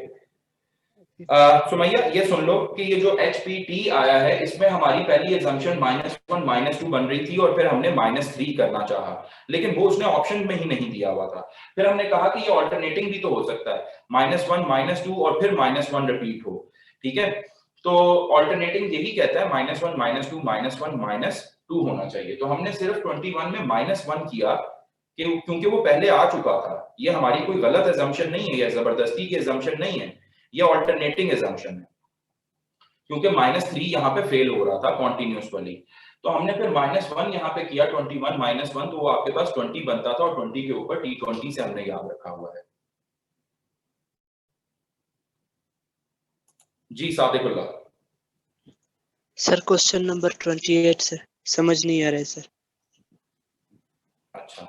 सुमैया ये सुन लो कि ये जो HPT आया है इसमें हमारी पहली एग्जम्पशन -1 -2 बन रही थी, और फिर हमने -3 करना चाहा, लेकिन वो उसने ऑप्शन में ही नहीं दिया हुआ था। फिर हमने कहा कि ये ऑल्टरनेटिंग भी तो हो सकता है, -1 -2 और फिर -1 रिपीट हो। ठीक है, तो ऑल्टरनेटिंग यही कहता है -1 -2 -1 -2 होना चाहिए। तो हमने सिर्फ 21 में -1 किया कि क्योंकि वो पहले आ चुका था। ये हमारी कोई गलत एजम्पशन नहीं है, ये जबरदस्ती की एजम्पशन नहीं है, ये ऑल्टरनेटिंग एजम्पशन है, क्योंकि -3 यहाँ पे फेल हो रहा था कॉन्टिन्यूस वाली। तो हमने फिर -1 यहाँ पे किया, 21 -1, तो वो आपके पास 20 बनता था, और 20 के ऊपर T20 से हमने याद रखा हुआ है। जी सादिकुल्लाह। सर क्वेश्चन नंबर 28 सर समझ नहीं आ रहा है सर। अच्छा,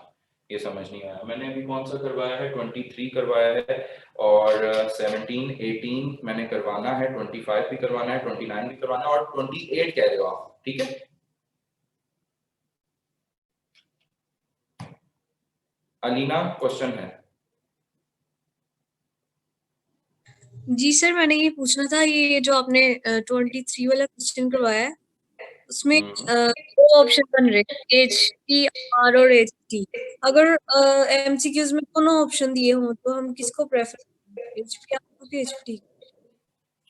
ये समझ नहीं आया। मैंने अभी कौन सा करवाया है? 23 करवाया है, और 17 18 मैंने करवाना है, 25 भी करवाना है, 29 भी करवाना है, और 28 कह रहे हो आप। ठीक है, अलीना क्वेश्चन है। जी सर, मैंने ये पूछना था, ये जो आपने 23 वाला क्वेश्चन करवाया है उसमें दो ऑप्शन बन रहे हैं, HPR और HT। अगर MCQs में दोनों ऑप्शन दिए हों तो हम किसको प्रेफर करें, HPR या HT?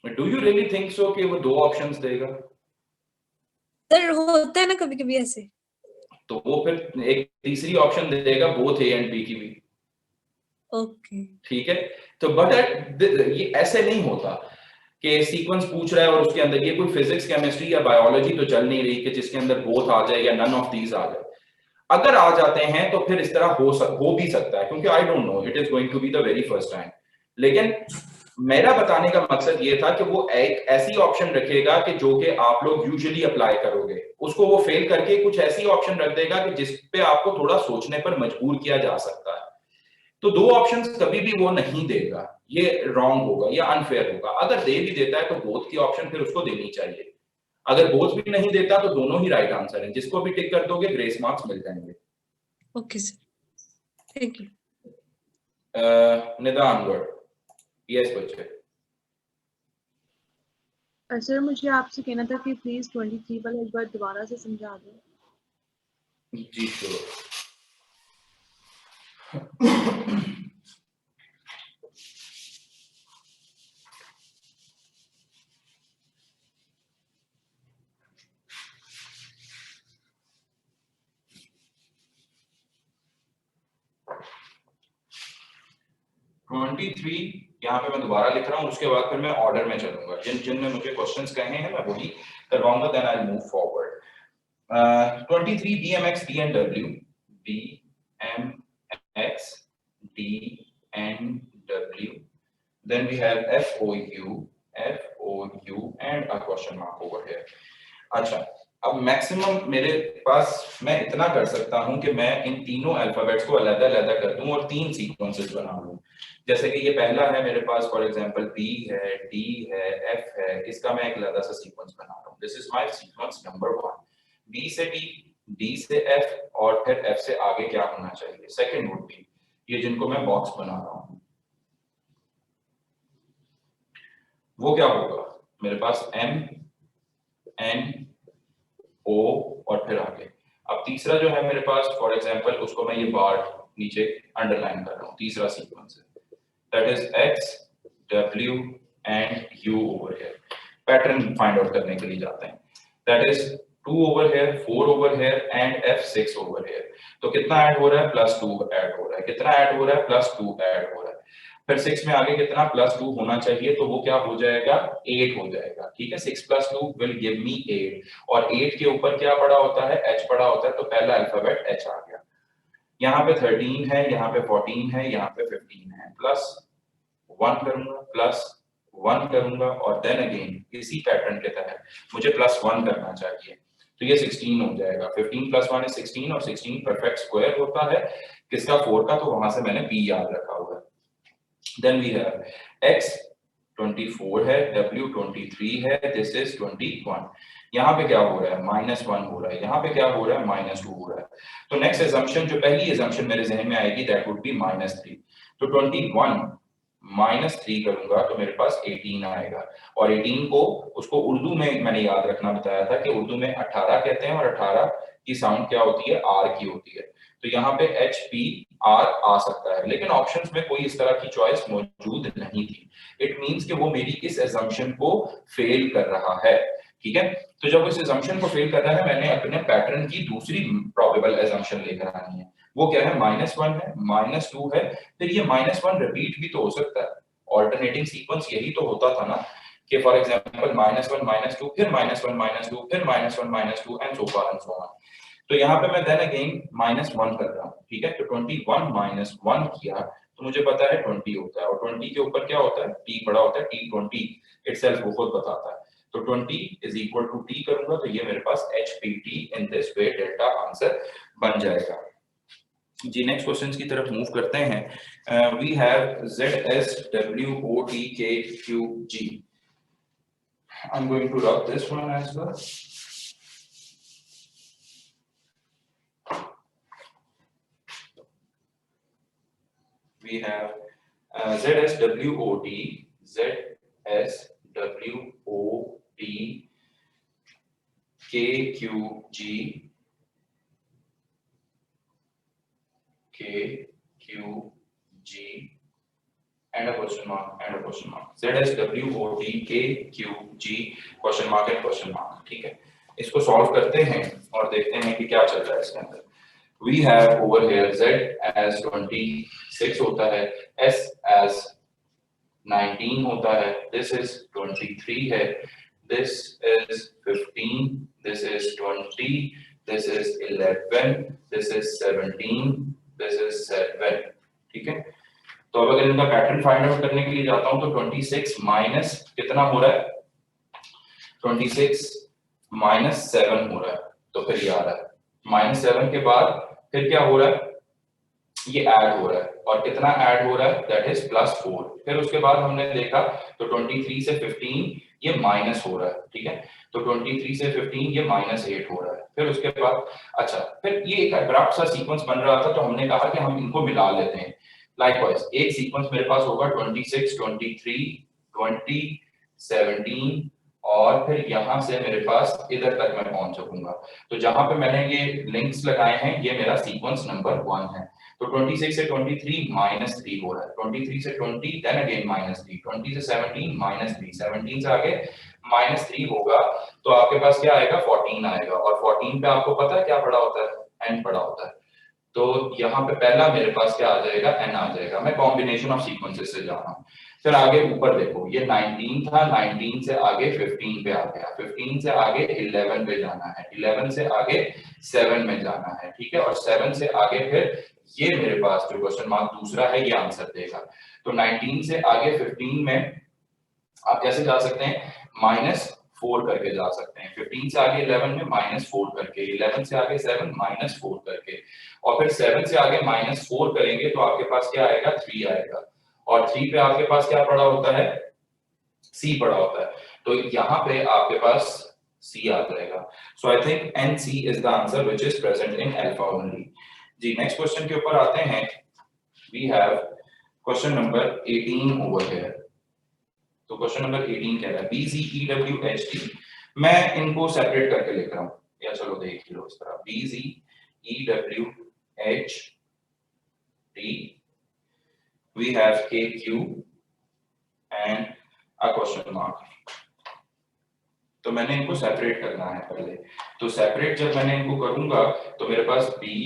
Do you really think so कि वो दो ऑप्शंस देगा? सर होता है ना कभी कभी ऐसे। तो वो फिर एक तीसरी ऑप्शन देगा, बोथ A एंड B की भी। ओके ठीक है, तो बट ये ऐसे नहीं होता कि सीक्वेंस पूछ रहा है और उसके अंदर ये कोई फिजिक्स केमिस्ट्री या बायोलॉजी तो चल नहीं रही कि जिसके अंदर बोथ आ जाए या नन ऑफ दीज आ जाए। अगर आ जाते हैं तो फिर इस तरह हो भी सकता है, क्योंकि I don't know, it is going to be the very first time. लेकिन मेरा बताने का मकसद ये था कि वो एक ऐसी ऑप्शन रखेगा कि जो कि आप लोग यूजुअली अप्लाई करोगे, उसको वो फेल करके कुछ ऐसी ऑप्शन रख देगा कि जिस पे आपको थोड़ा सोचने पर मजबूर किया जा सकता है। तो दो ऑप्शंस कभी भी वो नहीं देगा, ये रॉन्ग होगा, ये अनफेयर होगा। अगर दे भी देता है तो बोथ की ऑप्शन फिर उसको देनी चाहिए। अगर बोथ भी नहीं देता तो दोनों ही राइट आंसर हैं, जिसको भी टिक कर दोगे ग्रेस मार्क्स मिल जाएंगे। Okay sir, thank you. Nida Anwar, yes बच्चे। सर मुझे आपसे कहना था कि प्लीज 23 वाला एक बार दोबारा से समझा दो। जी श्योर। यहाँ पे मैं दोबारा लिख रहा हूँ, उसके बाद फिर मैं ऑर्डर में चलूंगा, जिनने मुझे क्वेश्चंस कहे हैं मैं वही करवाऊंगा, then I move forward. 23 BMX D and W, BMX D and W, then we have FOU and a question mark over here. अच्छा, अब मैक्सिमम मेरे पास मैं इतना कर सकता हूं कि मैं इन तीनों अल्फाबेट्स को अलग-अलग कर दूं और तीन सीक्वेंसेस बना लूं। जैसे कि ये पहला है मेरे पास, फॉर एग्जांपल B है, D है, F है, इसका मैं एक अलग सा सीक्वेंस बना रहा हूं। This is my sequence number 1। B से D, D से F, और फिर F से आगे क्या होना चाहिए? सेकंड वुड बी ये जिनको मैं बॉक्स बना रहा हूं, वो क्या होगा? मेरे पास M N O और फिर आगे। अब तीसरा जो है मेरे पास, फॉर एग्जांपल उसको मैं ये बार नीचे अंडरलाइन कर रहा हूँ, तीसरा सीक्वेंस है, that is X W and U over here. Pattern find out करने के लिए जाते हैं. That is 2 over here, 4 over here and F6 over here. तो कितना ऐड हो रहा है? +2 ऐड हो रहा है. कितना ऐड हो रहा है? +2 ऐड हो रहा है. फिर 6 में आगे कितना +2 होना चाहिए, तो वो क्या हो जाएगा? 8 हो जाएगा. ठीक है, 6 + 2 विल गिव मी 8. और 8 के ऊपर क्या पड़ा होता है? H पड़ा होता है. तो पहला अल्फाबेट H आ गया. यहाँ पे 13 है, यहाँ पे 14 है, यहाँ पे 15 है. +1 करूंगा, +1 करूंगा और देन अगेन इसी पैटर्न के तहत मुझे +1 करना चाहिए. तो ये 16 हो जाएगा. 15 + 1 is 16 और 16 परफेक्ट स्क्वायर होता है किसका? 4 का. तो वहां से मैंने p याद रखा हुआ है. देन वी हैव x 24 है, w 23 है, दिस इज 21. यहाँ पे क्या हो रहा है? -1 हो रहा है. यहाँ पे क्या हो रहा है? -2 हो रहा है. तो नेक्स्ट assumption, जो पहली assumption मेरे जहन में आएगी, that would be -3. तो 21 -3 करूंगा तो मेरे पास 18 आएगा. और 18 को उसको उर्दू में मैंने याद रखना बताया था कि उर्दू में 18 कहते हैं और 18 की साउंड क्या होती है? R की होती है. तो यहाँ पे HPR आ सकता है, लेकिन ऑप्शंस में कोई इस तरह की चॉइस मौजूद नहीं थी. इट मींस कि वो मेरी इस assumption को फेल कर रहा है. ठीक है, तो जब इस assumption को फेल कर रहा है, मैंने अपने पैटर्न की दूसरी प्रोबेबल assumption लेकर आनी है. वो क्या है? -1 है, -2 है. फिर ये -1 रिपीट भी तो हो सकता है. ऑल्टरनेटिंग सीक्वेंस यही तो होता था ना कि फॉर एग्जांपल -1 -2 फिर -1 -2 फिर -1 -2 and so for and so on. तो यहाँ पे मैं देन अगेन -1 कर रहा हूँ. ठीक है, तो 21 -1 किया तो मुझे पता है 20 होता है. और 20 के ऊपर क्या होता है? t पड़ा होता है. t 20 इटसेल्फ वो खुद बताता है. तो 20 = t करूंगा तो ये मेरे पास HPT in this way delta answer बन जाएगा. जी, नेक्स्ट क्वेश्चंस की तरफ मूव करते हैं. We have ZSWOTKQG. I am going to rub this one as well. We have ZSWOT, KQG, and a question mark and a question mark. ZSWOT, KQG, question mark and question mark. ठीक है, इसको solve करते हैं और देखते हैं कि क्या चल रहा है इसके अंदर. We have over here Z as 26 होता है, S as 19 होता है, this is 23 है, this is 15, this is 20, this is 11, this is 17, this is 7. ठीक है, तो अब अगर इनका पैटर्न फाइंड आउट करने के लिए जाता हूं तो 26 माइनस कितना हो रहा है? 26 -7 हो रहा है. तो फिर ये आ रहा है -7 के बाद फिर क्या हो रहा है? ये ऐड हो रहा है. और कितना ऐड हो रहा है? That is +4. फिर उसके बाद हमने देखा तो 23 से 15 ये माइनस हो रहा है. ठीक है, तो 23 से 15 ये -8 हो रहा है. फिर उसके बाद अच्छा, फिर ये एक अब्रप्ट सा सीक्वेंस बन रहा था, तो हमने कहा कि हम इनको मिला लेते हैं. लाइकवाइज एक सीक्वेंस मेरे पास होगा 26, 23, 20, 17 और फिर यहां से मेरे पास इधर तक मैं पहुंच सकूंगा. तो जहां पे मैंने ये लिंक्स लगाए हैं ये मेरा सीक्वेंस नंबर 1 है. तो 26 से 23 -3 हो रहा है, 23 से 20 देन अगेन -3, 20 से 17 -3, 17 से आगे -3 होगा तो आपके पास क्या आएगा? 14 आएगा. और 14 पे आपको पता है क्या पड़ा होता है? n पड़ा होता है. तो यहाँ पे पहला मेरे पास क्या आ जाएगा? n आ जाएगा. मैं कॉम्बिनेशन ऑफ सीक्वेंसेस से जा रहा हूँ. फिर आगे ऊपर देखो, ये 19 था, 19 से आगे 15 पे आ गया, 15 से आगे 11 पे जाना है, 11 से आगे 7 में जाना है. ठीक है, और 7 से आगे फिर ये मेरे पास जो क्वेश्चन मार्क दूसरा है ये आंसर देगा. तो 19 से आगे 15 में आप कैसे जा सकते हैं? -4 करके जा सकते हैं. 15 से आगे 11 में -4 करके, 11 से आगे 7 -4 करके, और फिर 7 से आगे -4 करेंगे तो आपके पास क्या आएगा? 3 आएगा. और 3 पे आपके पास क्या पड़ा होता है? C पड़ा होता है. तो यहाँ पे आपके पास C आ जाएगा. So I think NC is the answer which is present in alpha only. जी, नेक्स्ट क्वेश्चन के ऊपर आते हैं. We have question number 18 over here. तो क्वेश्चन नंबर 18 कह रहा है BZEWHT. मैं इनको सेपरेट करके लिख रहा हूँ, या चलो देख लो इस तरह. BZEWHT, we have KQ and a question mark. तो मैंने इनको सेपरेट करना है पहले। तो सेपरेट जब मैंने इनको करूंगा तो मेरे पास बी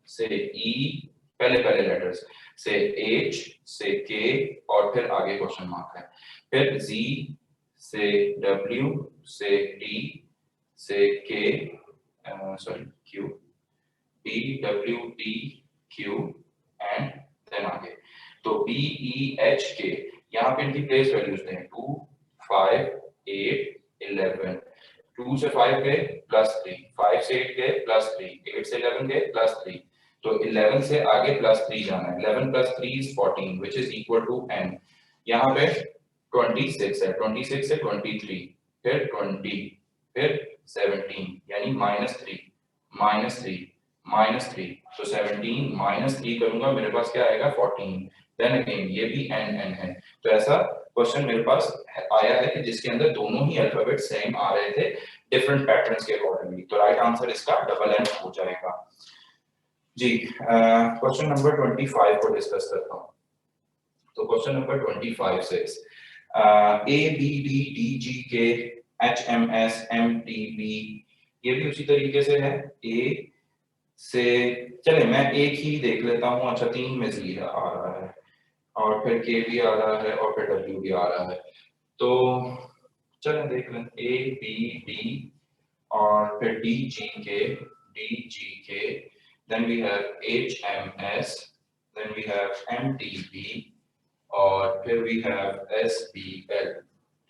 से ई, पहले लेटर्स से एच से के और फिर आगे क्वेश्चन मार्क है, फिर जी से डब्ल्यू से डी से K sorry Q, B W D Q and then आगे। तो बी ई एच के, यहाँ पे इनकी प्लेस वैल्यूज दें 2 5 8 11, 2 से 5 गए +3, 5 से 8 गए +3, 8 से 11 गए +3, तो 11 से आगे +3 जाना है। 11 + 3 is 14 which is equal to n। यहाँ पे 26 है, 26 से 23, फिर 20, फिर 17 यानी -3 तो 17 -3 करूंगा, मेरे पास क्या आएगा 14। देन अगेन ये भी n है। तो ऐसा क्वेश्चन मेरे पास आया है कि जिसके अंदर दोनों ही अल्फाबेट सेम आ रहे थे डिफरेंट पैटर्न्स के अकॉर्डिंगली। तो राइट आंसर इसका डबल n हो जाएगा जी। क्वेश्चन नंबर 25 को डिस्कस करता हूं। तो question number 25 says A B D D G K H M S M T B, ये भी उसी तरीके से है। A से चले मैं एक ही देख लेता हूं। अच्छा 3 में Z आ रहा है और फिर K भी आ रहा है और फिर W भी आ रहा है। तो चलें देख लें A B D और फिर D G K, then we have H M S, then we have M T B और फिर we have S B L,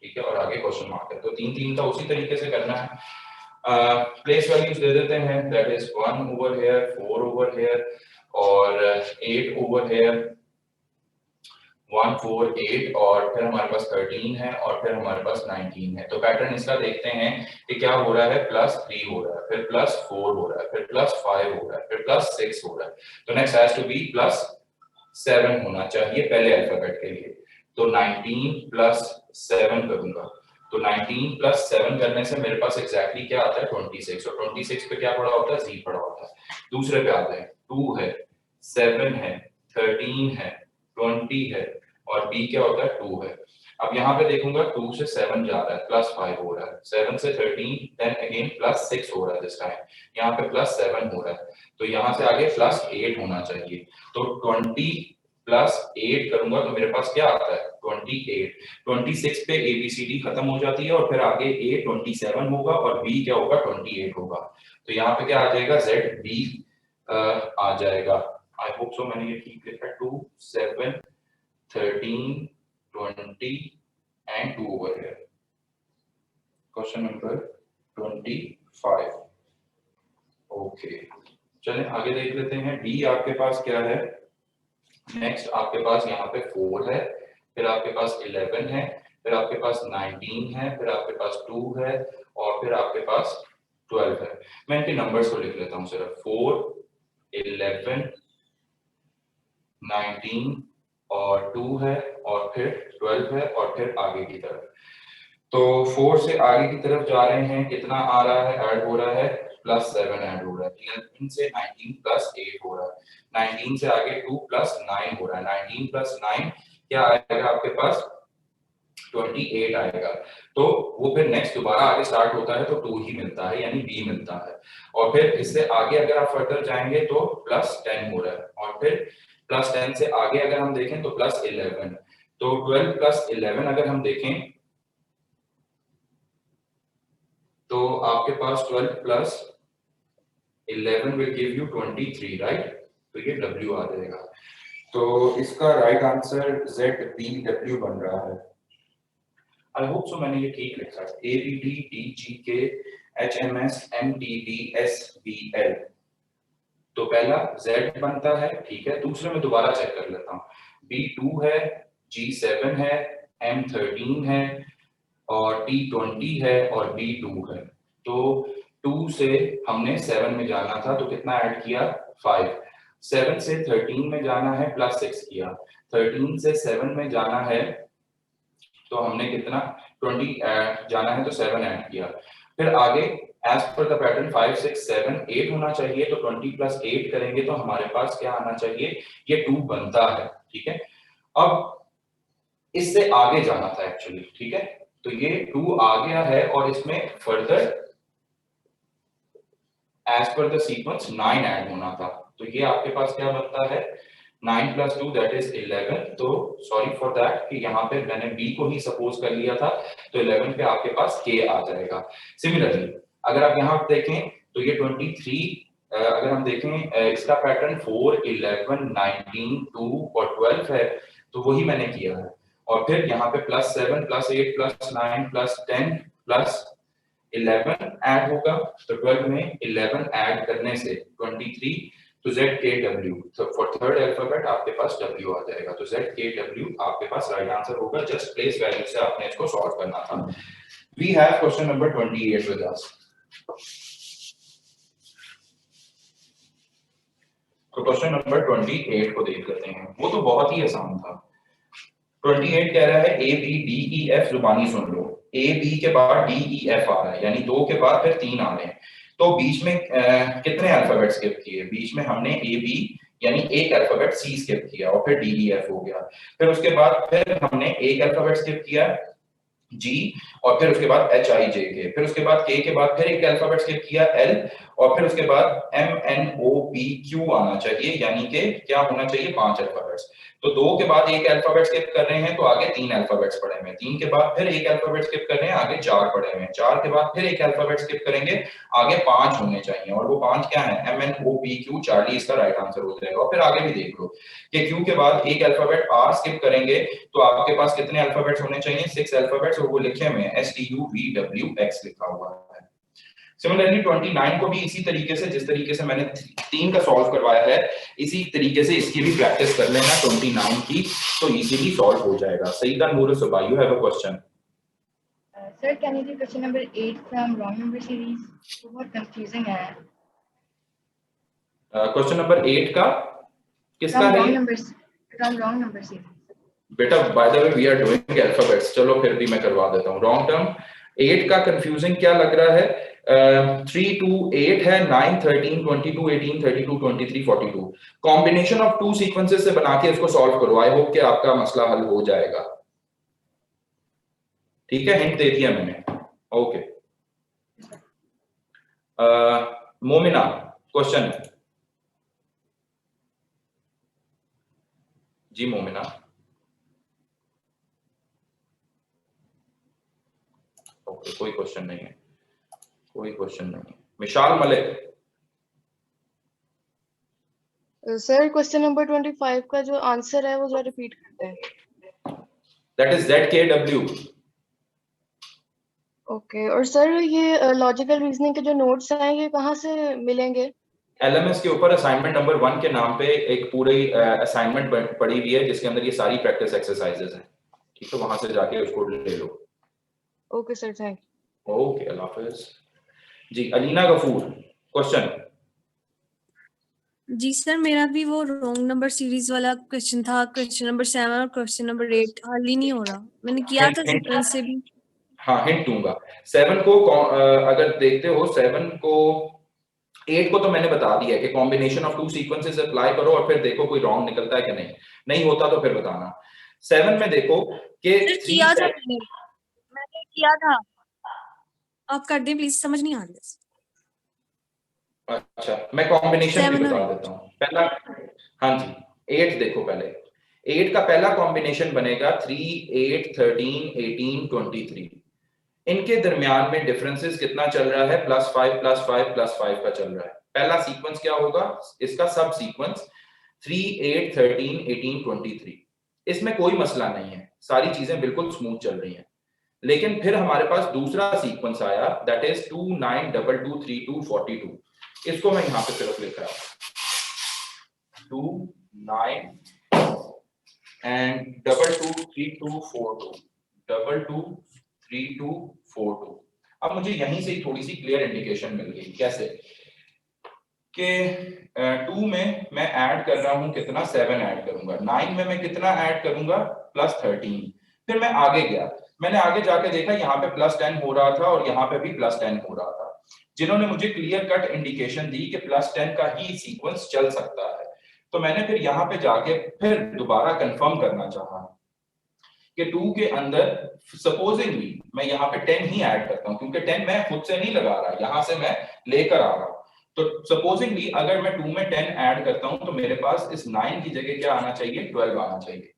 ठीक है, और आगे क्वेश्चन मार्क है। तो 3 का उसी तरीके से करना है। प्लेस वैल्यूज दे देते हैं, that is 1 over here, 4 over here और 8 ओवर हियर, 1 4 8 और फिर हमारे पास 13 है और फिर हमारे पास 19 है। तो पैटर्न इसका देखते हैं कि क्या हो रहा है, +3 हो रहा है, फिर +4 हो रहा है, फिर +5 हो रहा है, फिर +6 हो रहा है। तो नेक्स्ट हैज टू बी +7 होना चाहिए पहले अल्फाबेट के लिए। तो 19 +7 करूंगा, तो 19 +7 करने से मेरे पास एग्जैक्टली क्या आता है 26, और 26 पे क्या पड़ा होता है, Z पड़ा होता है। दूसरे पे आते हैं, 2 है, 7 है, 13 है, 20 है और B क्या होता है 2 है। अब यहाँ पे देखूंगा 2 से 7 जा रहा है, +5 हो रहा है, 7 से 13, देन अगेन +6 हो रहा है दिस टाइम, यहाँ पे +7 हो रहा है, तो यहाँ से आगे +8 होना चाहिए। तो 20 +8 करूंगा तो मेरे पास क्या आता है 28। 26 पे ABCD खत्म हो जाती है और फिर आगे A 27 होगा और B क्या होगा 28 होगा। तो यहाँ पे क्या आ जाएगा ZB आ जाएगा। आई होप सो मैंने ये ठीक लिखा, 2 7 13 20 and 2 over here। Question number 25। Okay चलें आगे देख लेते हैं। D आपके पास क्या है, नेक्स्ट आपके पास यहाँ पे 4 है, फिर आपके पास 11 है, फिर आपके पास 19 है, फिर आपके पास 2 है और फिर आपके पास 12 है। मैं इनके नंबर्स को लिख लेता हूँ सिर्फ, 4 11 19 और 2 है और फिर 12 है और फिर आगे की तरफ। तो 4 से आगे की तरफ जा रहे हैं, कितना आ रहा है, ऐड हो रहा है +7 ऐड हो रहा है, 11 से 19 +8 हो रहा है, 19 से आगे 2 +9 हो रहा है, 19 + 9 क्या आएगा आपके पास 28 आएगा। तो वो फिर नेक्स्ट दोबारा आगे स्टार्ट होता है तो 2 ही मिलता है यानी B मिलता है। और फिर इससे आगे अगर आप फर्दर जाएंगे तो +10 हो रहा है और फिर +10 से आगे अगर हम देखें तो +11। तो 12 + 11 अगर हम देखें तो आपके पास 12 + 11 will give you 23, राइट। तो ये W आ जाएगा। तो इसका राइट आंसर ZBW बन रहा है। आई होप सो मैंने ये ठीक लिखा है। ABD DGK HMS MTB SBL। तो पहला Z बनता है, ठीक है। दूसरे में दोबारा चेक कर लेता हूँ। B2 है, G7 है, M13 है और T20 है और B2 है। तो 2 से हमने 7 में जाना था तो कितना ऐड किया 5। 7 से 13 में जाना है +6 किया। 13 से 7 में जाना है तो हमने कितना 20 जाना है तो 7 ऐड किया। फिर आगे एज पर द पैटर्न 5 6 7 8 होना चाहिए, तो 20 + 8 करेंगे तो हमारे पास क्या आना चाहिए, ये 2 बनता है, ठीक है। अब इससे आगे जाना था एक्चुअली, ठीक है। तो ये 2 आ गया है और इसमें further as per the sequence 9 add होना था। तो ये आपके पास क्या बनता है 9 + 2 दैट इज 11। तो सॉरी फॉर दैट कि यहाँ पे मैंने b को ही सपोज कर लिया था, तो 11 पे आपके पास k आ जाएगा। सिमिलरली अगर आप यहाँ देखें तो ये 23 अगर हम देखें इसका पैटर्न 4, 11, 19, 2 और 12 है, तो वही मैंने किया है। और फिर यहाँ पे +7 +8 +9 +10 +11 ऐड होगा, तो 12 में 11 ऐड करने से 23, तो ZKW, तो फॉर थर्ड अल्फाबेट आपके पास W आ जाएगा। तो ZKW आपके पास राइट आंसर होगा। जस्ट प्लेस वैल्यू से आपने इसको सॉल्व करना था। We have question number 28 with us. तो क्वेश्चन नंबर 28 को देख लेते हैं। वो तो बहुत ही आसान था। 28 कह रहा है ABDEF, जुबानी सुन लो। AB के बाद DEF आ रहा है, यानी 2 के बाद फिर 3 आ रहे हैं। तो बीच में कितने अल्फाबेट स्किप किए? बीच में हमने AB यानी एक अल्फाबेट C स्किप किया और फिर DEF हो गया। फिर उसके बाद फिर हमने एक अल्फाबेट स्किप किया G, और फिर उसके बाद HIJK, फिर उसके बाद K के बाद फिर एक अल्फाबेट स्किप किया L, और फिर उसके बाद MNOPQ आना चाहिए, यानी कि क्या होना चाहिए 5 अल्फाबेट्स। तो 2 के बाद एक अल्फाबेट स्किप कर रहे हैं तो आगे 3 अल्फाबेट्स पड़े हुए हैं। 3 के बाद फिर एक अल्फाबेट स्किप कर रहे हैं, आगे 4 पड़े हुए हैं। 4 के बाद फिर एक अल्फाबेट स्किप करेंगे, आगे 5 होने चाहिए, और वो 5 क्या है MNOPQ, चार्ली इसका राइट आंसर हो जाएगा। और फिर आगे भी देख लो कि Q के बाद एक अल्फाबेट R स्किप करेंगे तो आपके पास कितने अल्फाबेट्स होने चाहिए 6 अल्फाबेट्स, और वो लिखे हुए हैं STUVWX लिखा हुआ है। सिमिलरली 29 को भी इसी तरीके से, जिस तरीके से मैंने 3 का सॉल्व करवाया है, इसी तरीके से इसकी भी प्रैक्टिस कर लेना 29 की, तो इजीली सॉल्व हो जाएगा। Saeeda Noor Suba, you have a question. Sir can you read question number 8 from wrong number series? बहुत कंफ्यूजिंग है। क्वेश्चन नंबर 8 का किसका है? From wrong number series. बेटा by the way we are doing alphabets, चलो फिर भी मैं करवा देता हूं। रॉन्ग टर्म 8 का कंफ्यूजिंग क्या लग रहा है? 3 2 8 है, 9 13 22 18 32 23 42। कॉम्बिनेशन ऑफ 2 सीक्वेंसेस से बना के इसको सॉल्व करो। आई होप कि आपका मसला हल हो जाएगा। ठीक है, हिंट दे दिया मैंने। ओके मोमिना, क्वेश्चन जी। मोमिना ओके, कोई क्वेश्चन नहीं है, कोई क्वेश्चन नहीं है। मिशाल मलिक। सर क्वेश्चन नंबर 25 का जो आंसर है वो जरा रिपीट करते हैं। That is ZKW। ओके, और सर ये लॉजिकल रीजनिंग के जो नोट्स हैं ये कहाँ से मिलेंगे? LMS के ऊपर असाइनमेंट नंबर 1 के नाम पे एक पूरी असाइनमेंट पड़ी हुई है, जिसके अंदर ये सारी प्रैक्टिस एक्सरसाइजेस हैं। ठीक है, वहां से जाके उसको ले लो। Okay sir, thank you. Okay, अल्लाह हाफिज जी। अलीना गफूर, क्वेश्चन। जी सर, मेरा भी वो रॉन्ग नंबर सीरीज वाला क्वेश्चन था। क्वेश्चन नंबर 7 और क्वेश्चन नंबर 8 हल ही नहीं हो रहा। मैंने किया था सीक्वेंस से भी। हाँ, हिंट दूंगा। 7 को अगर देखते हो, 7 को 8 को तो मैंने बता दिया कि कॉम्बिनेशन ऑफ 2 सीक्वेंसेस अप्लाई करो और फिर देखो कोई रॉन्ग निकलता है कि नहीं होता तो फिर बताना। 7 में देखो कि किया था मैंने किया था। आप कर दें प्लीज, समझ नहीं आ रही। अच्छा, मैं कॉम्बिनेशन भी बता देता हूँ पहला। हाँ जी, 8 देखो पहले। 8 का पहला कॉम्बिनेशन बनेगा 3 8 13 18 23। इनके दरमियान में डिफरेंसेस कितना चल रहा है? +5 +5 +5 का चल रहा है। पहला सीक्वेंस क्या होगा? इसका सब सीक्वेंस 3 8 13 18 23। इसमें कोई मसला नहीं है, सारी चीजें बिल्कुल स्मूथ चल रही हैं। लेकिन फिर हमारे पास दूसरा सीक्वेंस आया, दैट इज 2 9 2 2 3 2 42। इसको मैं यहां पे सिर्फ लिख रहा हूं 2 9 एंड 2 2 3 2 4 2 2 2 3 2 4 2। अब मुझे यहीं से थोड़ी सी क्लियर इंडिकेशन मिल गई। कैसे कि 2 में मैं ऐड कर रहा हूं कितना? 7 ऐड करूंगा। 9 में मैं कितना ऐड करूंगा? +13। फिर मैं आगे गया, मैंने आगे जाके देखा यहाँ पे +10 हो रहा था और यहाँ पे भी +10 हो रहा था। जिन्होंने मुझे क्लियर कट इंडिकेशन दी कि +10 का ही सीक्वेंस चल सकता है, तो मैंने फिर यहाँ पे जाके फिर दोबारा कंफर्म करना चाहा कि 2 के अंदर सपोजिंगली मैं यहाँ पे 10 ही ऐड करता हूँ, क्योंकि 10 मैं खुद से नहीं लगा रहा, यहाँ से मैं लेकर आ रहा हूँ। तो सपोजिंगली अगर मैं 2 में 10 ऐड करता हूँ तो मेरे पास इस 9 की जगह क्या आना चाहिए, 12 आना चाहिए।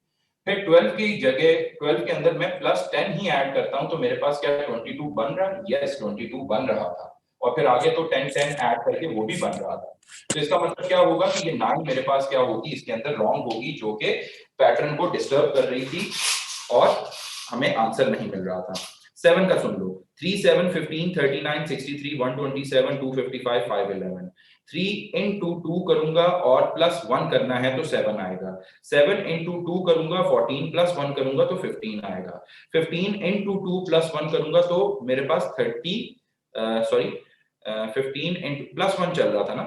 फिर 12 की जगह 12 के अंदर मैं प्लस 10 ही ऐड करता हूँ तो मेरे पास क्या 22 बन रहा है? यस, 22 बन रहा था। और फिर आगे तो 10 ऐड करके वो भी बन रहा था। तो इसका मतलब क्या होगा कि ये 9 मेरे पास क्या होगी, इसके अंदर रॉन्ग होगी, जो कि पैटर्न को डिस्टर्ब कर रही थी और हमें आंसर नहीं मिल रहा था। 7 का सुन लो, 3 7 15 39 63 127 255 511। 3 into 2 करूंगा और प्लस 1 करना है तो 7 आएगा। 7 into 2 करूंगा 14 प्लस 1 करूंगा तो 15 आएगा। 15 into 2 प्लस 1 करूंगा तो मेरे पास 15 into प्लस 1 चल रहा था ना,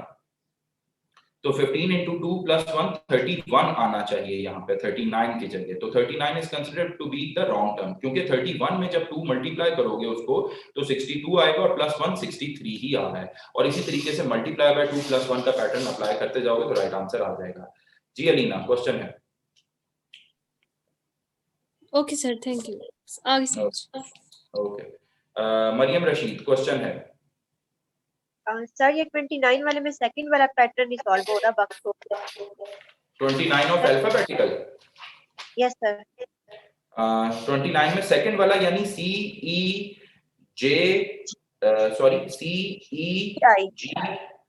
तो 15 into 2 plus 1 31 आना चाहिए यहाँ पे 39 की जगह। तो 39 is considered to be the wrong term, क्योंकि 31 में जब 2 मल्टीप्लाई करोगे उसको तो 62 आएगा और प्लस 1 63 ही आ रहा है। और इसी तरीके से मल्टीप्लाई बाय 2 प्लस 1 का पैटर्न अप्लाई करते जाओगे तो राइट आंसर आ जाएगा। जी अलीना, क्वेश्चन है। Okay sir, thank you. आगे समझ। ओके, मरियम रशीद, क्वेश्चन है। सर ये 29 वाले में सेकंड वाला पैटर्न नहीं सॉल्व हो रहा, बक्स हो 29 ऑफ अल्फाबेटिकल। Yes sir. 29 में सेकंड वाला यानी C E J C E G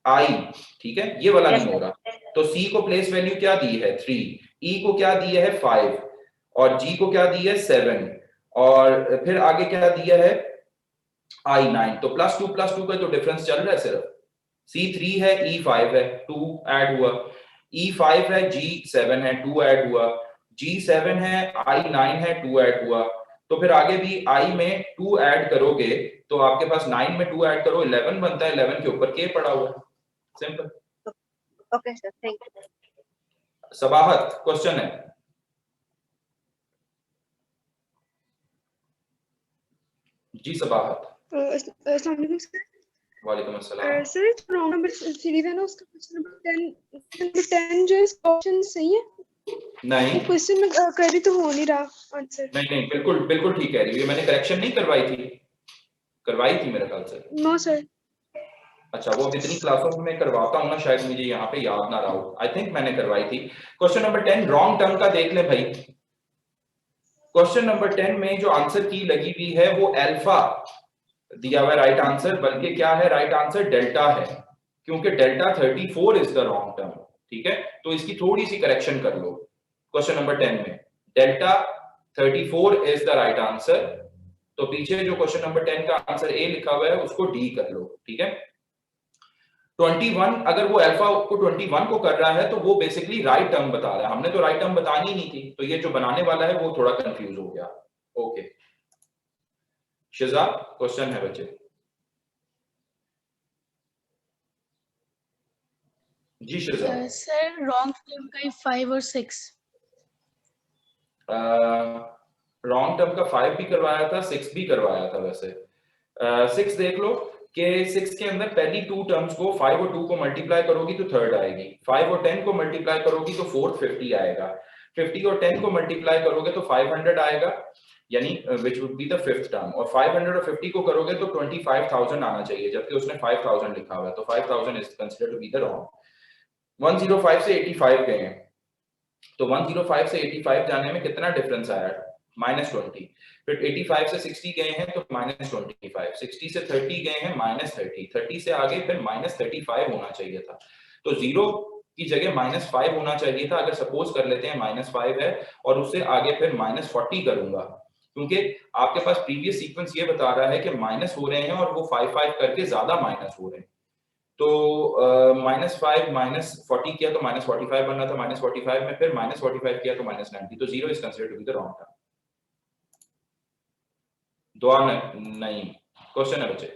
I, ठीक है, ये वाला नहीं हो रहा। तो C को प्लेस वैल्यू क्या दी है 3, E को क्या दी है 5 और G को क्या दी है 7 और फिर आगे क्या दिया है I 9। तो प्लस 2 का तो डिफरेंस चल रहा है सिर्फ। C 3 है, E 5 है, 2 ऐड हुआ। E 5 है, G 7 है, 2 ऐड हुआ। G 7 है, I 9 है, 2 ऐड हुआ। तो फिर आगे भी I में 2 ऐड करोगे तो आपके पास 9 में 2 ऐड करो 11 बनता है, 11 के ऊपर K पड़ा हुआ है। Simple. Okay sir, thank you. Sabahat, question है। जी सबाहत। अस्सलाम वालेकुम सर। वालेकुम अस्सलाम। सर जो रॉन्ग नंबर सीरीज है ना, उसका क्वेश्चन नंबर 10 जो है ऑप्शन सही है? नहीं, क्वेश्चन में कर रही तो हो नहीं रहा आंसर। नहीं बिल्कुल ठीक कह रही है। मैंने करेक्शन नहीं करवाई थी मेरे ख्याल से। No sir. अच्छा, वो इतनी क्लासों में करवाता हूँ ना, शायद मुझे यहाँ पे याद ना रहा हो। आई थिंक मैंने करवाई थी। क्वेश्चन नंबर 10 रॉन्ग टर्म का देख ले भाई। क्वेश्चन नंबर 10 में जो आंसर की लगी हुई है वो अल्फा दिया हुआ राइट आंसर, बल्कि क्या है राइट आंसर डेल्टा है, क्योंकि delta 34 is the wrong term. ठीक है, तो इसकी थोड़ी सी करेक्शन कर लो। क्वेश्चन नंबर 10 में delta 34 is the right answer. तो पीछे जो क्वेश्चन नंबर 10 का आंसर ए लिखा हुआ है उसको डी कर लो। ठीक है, 21 अगर वो अल्फा को 21 को कर रहा है तो वो बेसिकली राइट टर्म बता रहा है। हमने तो राइट टर्म बतानी नहीं थी, तो ये जो बनाने वाला है वो थोड़ा कंफ्यूज हो गया। ओके शिजा, क्वेश्चन है बच्चे। जी शिजा। सर रॉन्ग टर्म का 5 और 6। रॉन्ग टर्म का 5 भी करवाया था, 6 भी करवाया था। वैसे 6 देख लो कि 6 के अंदर पहली 2 टर्म्स को 5 और 2 को मल्टीप्लाई करोगी तो थर्ड आएगी, 5 और 10 को मल्टीप्लाई करोगी तो फोर्थ 50 आएगा, 50 और 10 को मल्टीप्लाई करोगे तो 500 आएगा, यानी which would be the fifth term. और 500 और 50 को करोगे तो 25,000 आना चाहिए, जबकि उसने 5,000 लिखा हुआ है, तो 5,000 is considered to be the wrong. 105 से 85 गए हैं, तो 105 से 85 जाने में कितना डिफरेंस आया, -20। फिर 85 से 60 गए हैं तो -25, 60 से 30 गए हैं -30, 30 से आगे फिर -35 होना चाहिए था, तो 0 की जगह -5 होना चाहिए था। अगर सपोज कर लेते हैं -5 है और उससे आगे फिर -40 करूंगा, क्योंकि आपके पास प्रीवियस सीक्वेंस ये बता रहा है कि माइनस हो रहे हैं और वो 5 करके ज्यादा माइनस हो रहे हैं। तो -5 -40 किया तो -45 बनना था, -45 में फिर -45 किया तो -90, तो 0 is considered to be the wrong term. दुआ नहीं, क्वेश्चन है बच्चे।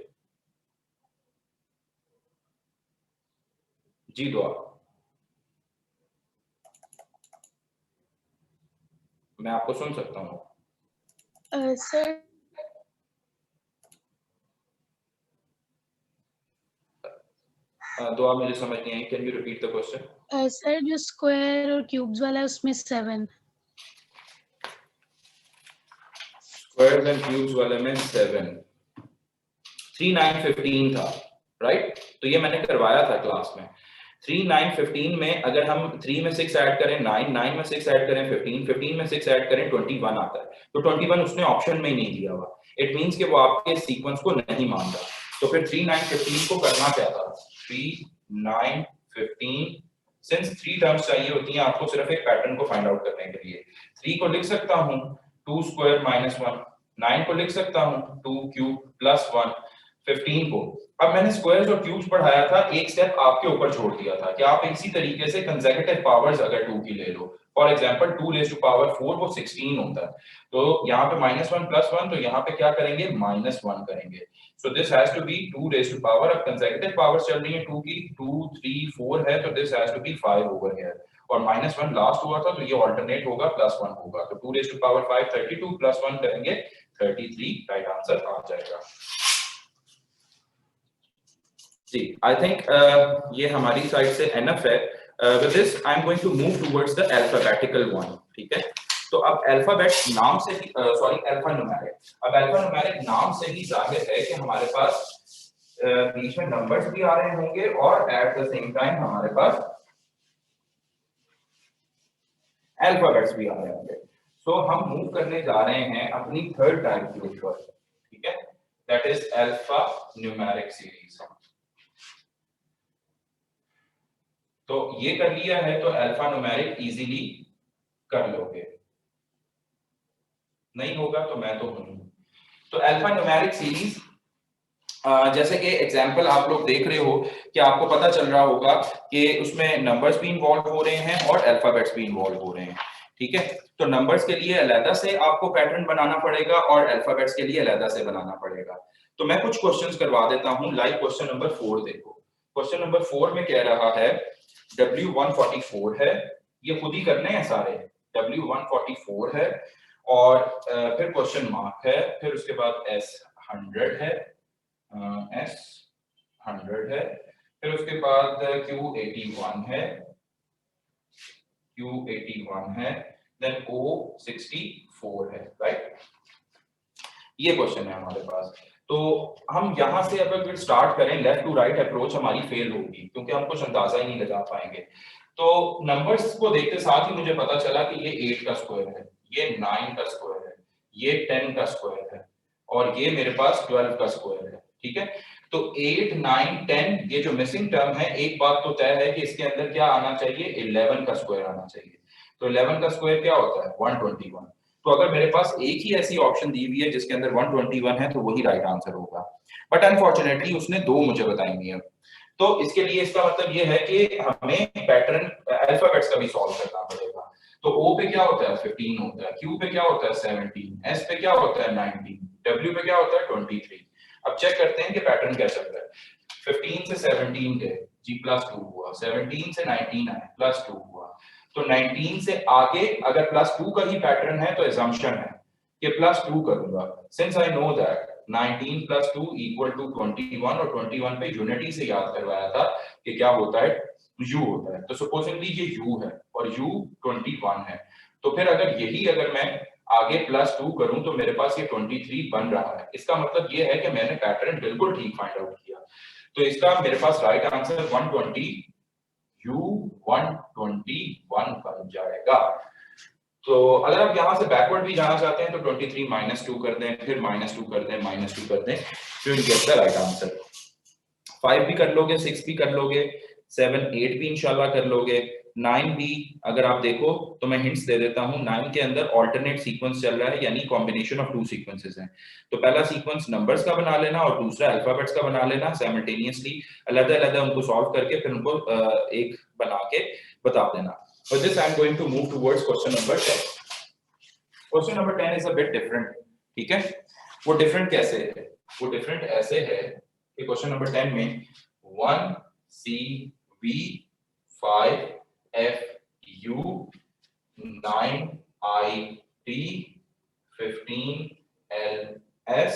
जी दुआ, मैं आपको सुन सकता हूँ। सर दुआ मुझे समझ नहीं आई, can you repeat the question? Sir जो स्क्वायर और क्यूब्स वाला है उसमें 7। स्क्वायर्स एंड क्यूब्स वाले में 7, 3 9 15 था, राइट? तो ये मैंने करवाया था क्लास में। 3 9 15 में अगर हम 3 में 6 ऐड करें 9, 9 में 6 ऐड करें 15, 15 में 6 ऐड करें 21 आता है। तो 21 उसने ऑप्शन में ही नहीं दिया हुआ, इट मींस कि वो आपके सीक्वेंस को नहीं मान रहा। तो फिर 3 9 15 को करना क्या था? 3 9 15, सिंस 3 टर्म्स चाहिए होती हैं आपको सिर्फ एक पैटर्न को फाइंड आउट करने के लिए। 3 को लिख सकता हूं 2 स्क्वायर माइनस 1, 9 को लिख सकता हूं 2 क्यूब प्लस 1, 15 को। अब मैंने स्क्वायर्स और क्यूब्स पढ़ाया था, एक स्टेप आपके ऊपर छोड़ दिया था कि आप इसी तरीके से कंसेक्यूटिव पावर्स अगर 2 की ले लो, for example 2 raise to power 4 वो 16 होता है। तो यहाँ पे -1 प्लस 1, तो यहाँ पे क्या करेंगे? -1 करेंगे। So this has to be 2 raised to power, अब consecutive powers चल रही है 2 की, 2 3 4 है, तो this has to be 5 over here, और -1 लास्ट हुआ था तो ये alternate होगा +1 होगा, तो 2 raised to power 5 32 प्लस 1 करेंगे 33, राइट आंसर आ जाएगा। जी, आई थिंक ये हमारी साइड से एनफ है। With this I am going to move towards the alphabetical one, ठीक है? तो अब अल्फाबेट नाम से ही अल्फा न्यूमेरिक, अब अल्फा न्यूमेरिक नाम से ही जाहिर है कि हमारे पास बीच में नंबर्स भी आ रहे होंगे और एट द सेम टाइम हमारे पास अल्फाबेट्स भी आ रहे होंगे। सो हम मूव करने जा रहे हैं अपनी थर्ड टाइप के ऊपर, ठीक है? That is alpha numeric series. तो ये कर लिया है तो अल्फा न्यूमेरिक इजीली कर लोगे, नहीं होगा तो मैं तो हूं। तो अल्फा न्यूमेरिक सीरीज, जैसे कि एग्जांपल आप लोग देख रहे हो कि आपको पता चल रहा होगा कि उसमें नंबर्स भी इन्वॉल्व हो रहे हैं और अल्फाबेट्स भी इन्वॉल्व हो रहे हैं, ठीक है? तो नंबर्स के लिए अलग से आपको पैटर्न बनाना पड़ेगा और अल्फाबेट्स के लिए अलग से बनाना पड़ेगा। तो मैं कुछ क्वेश्चंस करवा देता हूं, लाइक क्वेश्चन नंबर 4 देखो। क्वेश्चन नंबर 4 में कह रहा है W144 है, ये खुद ही करने हैं सारे, W144 है, और फिर क्वेश्चन मार्क है, फिर उसके बाद S100 है, S100 है, फिर उसके बाद Q81 है, Q81 है, देन O64 है, राइट? ये क्वेश्चन है हमारे पास। तो हम यहां से अब अगर स्टार्ट करें, लेफ्ट टू राइट अप्रोच हमारी फेल होगी क्योंकि हम कुछ अंदाजा ही नहीं लगा पाएंगे। तो नंबर्स को देखते साथ ही मुझे पता चला कि ये 8 का स्क्वायर है, ये 9 का स्क्वायर है, ये 10 का स्क्वायर है, और ये मेरे पास 12 का स्क्वायर है, ठीक है? तो 8 9 10, ये जो मिसिंग टर्म है, एक बात तो तय है कि इसके अंदर क्या आना चाहिए? 11 का स्क्वायर आना चाहिए। तो 11 का स्क्वायर क्या होता है? 121। तो अगर मेरे पास एक ही ऐसी ऑप्शन दी हुई है जिसके अंदर 121 है तो वही राइट आंसर होगा, बट अनफॉर्चुनेटली उसने 2 मुझे बताई हुई है। तो इसके लिए इसका मतलब ये है कि हमें पैटर्न अल्फाबेट्स का भी सॉल्व करना पड़ेगा। तो O पे क्या होता है? 15 होता है, Q पे क्या होता है? 17, S पे क्या होता है? 19, W पे क्या होता है? 23। अब चेक करते हैं कि पैटर्न क्या चल रहा है। 15 से 17 गए, G+2 हुआ, 17 से 19 आए, +2 हुआ, तो 19 से आगे अगर +2 का ही पैटर्न है तो assumption है कि +2 करूंगा, सिंस आई नो दैट 19 + 2 = 21, और 21 पे यूनिटी से याद करवाया था कि क्या होता है? U होता है। तो सपोजिंगली ये U है और U 21 है, तो फिर अगर मैं आगे +2 करूं तो मेरे पास ये 23 बन रहा है। इसका मतलब ये है कि मैंने पैटर्न बिल्कुल ठीक फाइंड आउट किया। तो इसका मेरे पास राइट आंसर 120 U121 बन जाएगा। तो अगर आप यहां से बैकवर्ड भी जाना चाहते हैं तो 23 -2 कर दें, फिर -2 कर दें, -2 कर दें, फिर गेट द राइट आंसर। 5 भी कर लोगे, 6 भी कर लोगे, 7 8 भी इंशाल्लाह कर लोगे, 9 भी अगर आप देखो तो मैं हिंट्स दे देता हूं। 9 के अंदर ऑल्टरनेट सीक्वेंस चल रहा है, यानी कॉम्बिनेशन ऑफ 2 सीक्वेंसेस हैं। तो पहला सीक्वेंस नंबर्स का बना लेना और दूसरा अल्फाबेट्स का बना लेना, साइमल्टेनियसली अलग-अलग उनको सॉल्व करके फिर उनको एक बना के बता देना। For this I am going to move towards question number 10. Question number 10 is a bit different, ठीक है? वो डिफरेंट कैसे है? वो डिफरेंट ऐसे है कि क्वेश्चन नंबर 10 में 1 C V 5 F U 9 I T 15 L S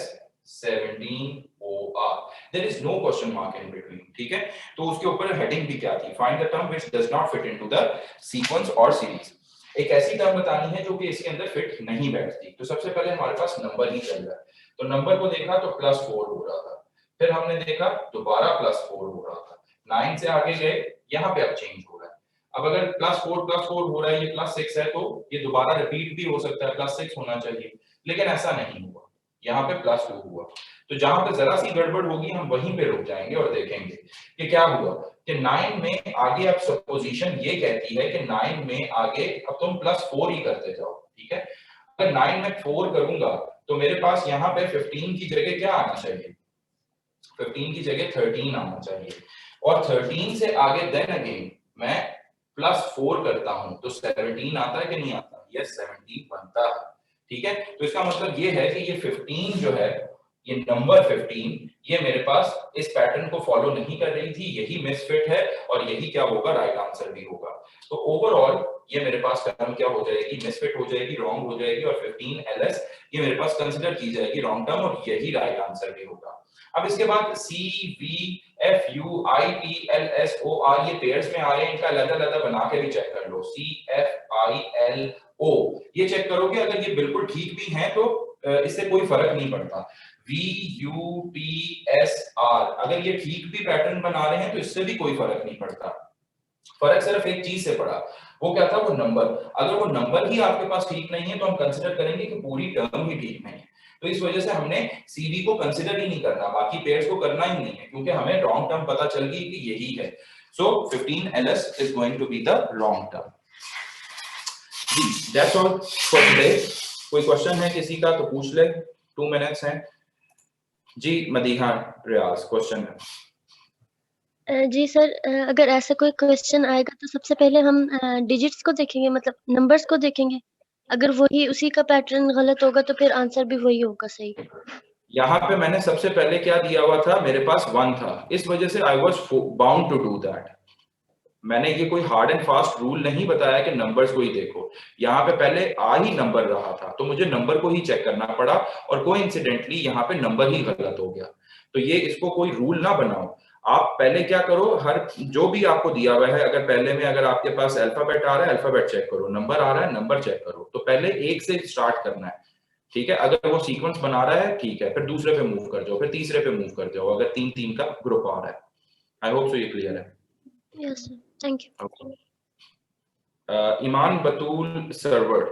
17 O R. There is no question mark in between, ठीक है? तो उसके ऊपर हेडिंग भी क्या थी? Find the term which does not fit into the sequence or series. एक ऐसी टर्म बतानी है जो कि इसके अंदर फिट नहीं बैठती। तो सबसे पहले हमारे पास नंबर ही चल रहा है, तो नंबर को देखा तो +4 हो रहा था, फिर हमने देखा दोबारा +4 हो रहा था, 9 से आगे गए, यहाँ पे अब चेंज हो रहा है। अब अगर +4 हो रहा है, ये +6 है, तो ये दोबारा रिपीट भी हो सकता है, +6 होना चाहिए, लेकिन ऐसा नहीं हुआ, यहाँ पे +2 हुआ। तो जहां पे जरा सी गड़बड़ होगी हम वहीं पे रुक जाएंगे और देखेंगे कि क्या हुआ कि 9 में आगे अब सपोजिशन ये कहती है कि 9 में आगे अब तुम +4 ही करते जाओ, ठीक है। अगर 9 में 4 करूंगा तो मेरे पास यहाँ पे 15 की जगह क्या आना चाहिए, 15 की जगह 13 आना चाहिए, और 13 से आगे देन अगेन मैं +4 करता हूं तो 17 आता है कि नहीं आता, यस 17 बनता है, ठीक है। तो इसका मतलब ये है कि ये 15 जो है, ये नंबर 15 ये मेरे पास इस पैटर्न को फॉलो नहीं कर रही थी, यही मिसफिट है और यही क्या होगा, राइट आंसर भी होगा। तो ओवरऑल ये मेरे पास टर्म क्या हो जाएगी, मिसफिट हो जाएगी, रॉन्ग हो जाएगी, और 15 LS ये मेरे पास कंसीडर की जाएगी रॉन्ग टर्म, और यही राइट आंसर भी होगा। अब इसके बाद C, V, F, U, I, T, L, S, O, R ये पेयर्स में आ रहे हैं, इनका अलग-अलग बना के भी चेक कर लो, C, F, I, L, O ये चेक करोगे, अगर ये बिल्कुल ठीक भी हैं तो इससे कोई फर्क नहीं पड़ता। V, U, T, S, R अगर ये ठीक भी पैटर्न बना रहे हैं तो इससे भी कोई फर्क नहीं पड़ता। फर्क सिर्फ एक चीज से पड़ा, वो क्या था, वो नंबर। अगर वो नंबर ही आपके पास ठीक नहीं है तो हम कंसिडर करेंगे कि पूरी टर्म ही ठीक नहीं है, तो इस वजह से हमने CV को कंसिडर ही नहीं करना, बाकी पेयर्स को करना ही नहीं है, क्योंकि हमें रॉन्ग टर्म पता चल गई कि यही है। So 15 LS is going to be the wrong term. जी दैट्स ऑल फॉर टुडे। कोई क्वेश्चन है किसी का तो पूछ ले, 2 मिनट्स हैं। जी मदीहा रियाज क्वेश्चन है। जी सर, अगर ऐसा कोई क्वेश्चन आएगा तो सबसे पहले हम डिजिट्स को देखेंगे, मतलब नंबर्स को देखेंगे, अगर वही उसी का पैटर्न गलत होगा तो फिर आंसर भी वही होगा, सही। यहाँ पे मैंने सबसे पहले क्या दिया हुआ था, मेरे पास 1 था, इस वजह से I was bound to do that. मैंने ये कोई हार्ड एंड फास्ट रूल नहीं बताया कि नंबर्स को ही देखो, यहाँ पे पहले आ ही नंबर रहा था तो मुझे नंबर को ही चेक करना पड़ा, और कोइंसिडेंटली यहाँ पे नंबर ही गलत हो गया। तो ये इसको कोई रूल ना बनाओ, आप पहले क्या करो, हर जो भी आपको दिया हुआ है, अगर पहले में अगर आपके पास अल्फाबेट आ रहा है अल्फाबेट चेक करो, नंबर आ रहा है नंबर चेक करो, तो पहले एक से स्टार्ट करना है, ठीक है। अगर वो सीक्वेंस बना रहा है ठीक है, फिर दूसरे पे मूव कर जाओ, फिर तीसरे पे मूव कर जाओ, अगर 3-3 का ग्रुप आ रहा है। आई होप सो ये क्लियर है। Yes sir, thank you. Iman Batool Sarwar,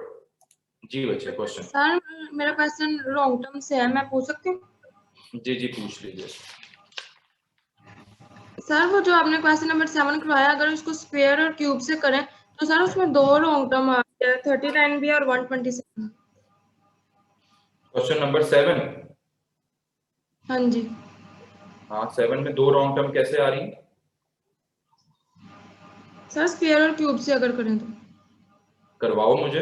जी बच्चे क्वेश्चन। सर मेरा क्वेश्चन रॉन्ग टर्म से है, मैं पूछ सकती हूँ? जी जी पूछ लीजिए। सर वो जो आपने क्वेश्चन नंबर 7 करवाया, अगर उसको स्क्वायर और क्यूब से करें तो सर उसमें 2 रॉन्ग टर्म आ गया, 39 भी और 127। Question number 7? हाँ जी। हाँ 7 में 2 रॉन्ग टर्म कैसे आ रही है? सर स्क्वायर और क्यूब से अगर करें तो करवाओ मुझे।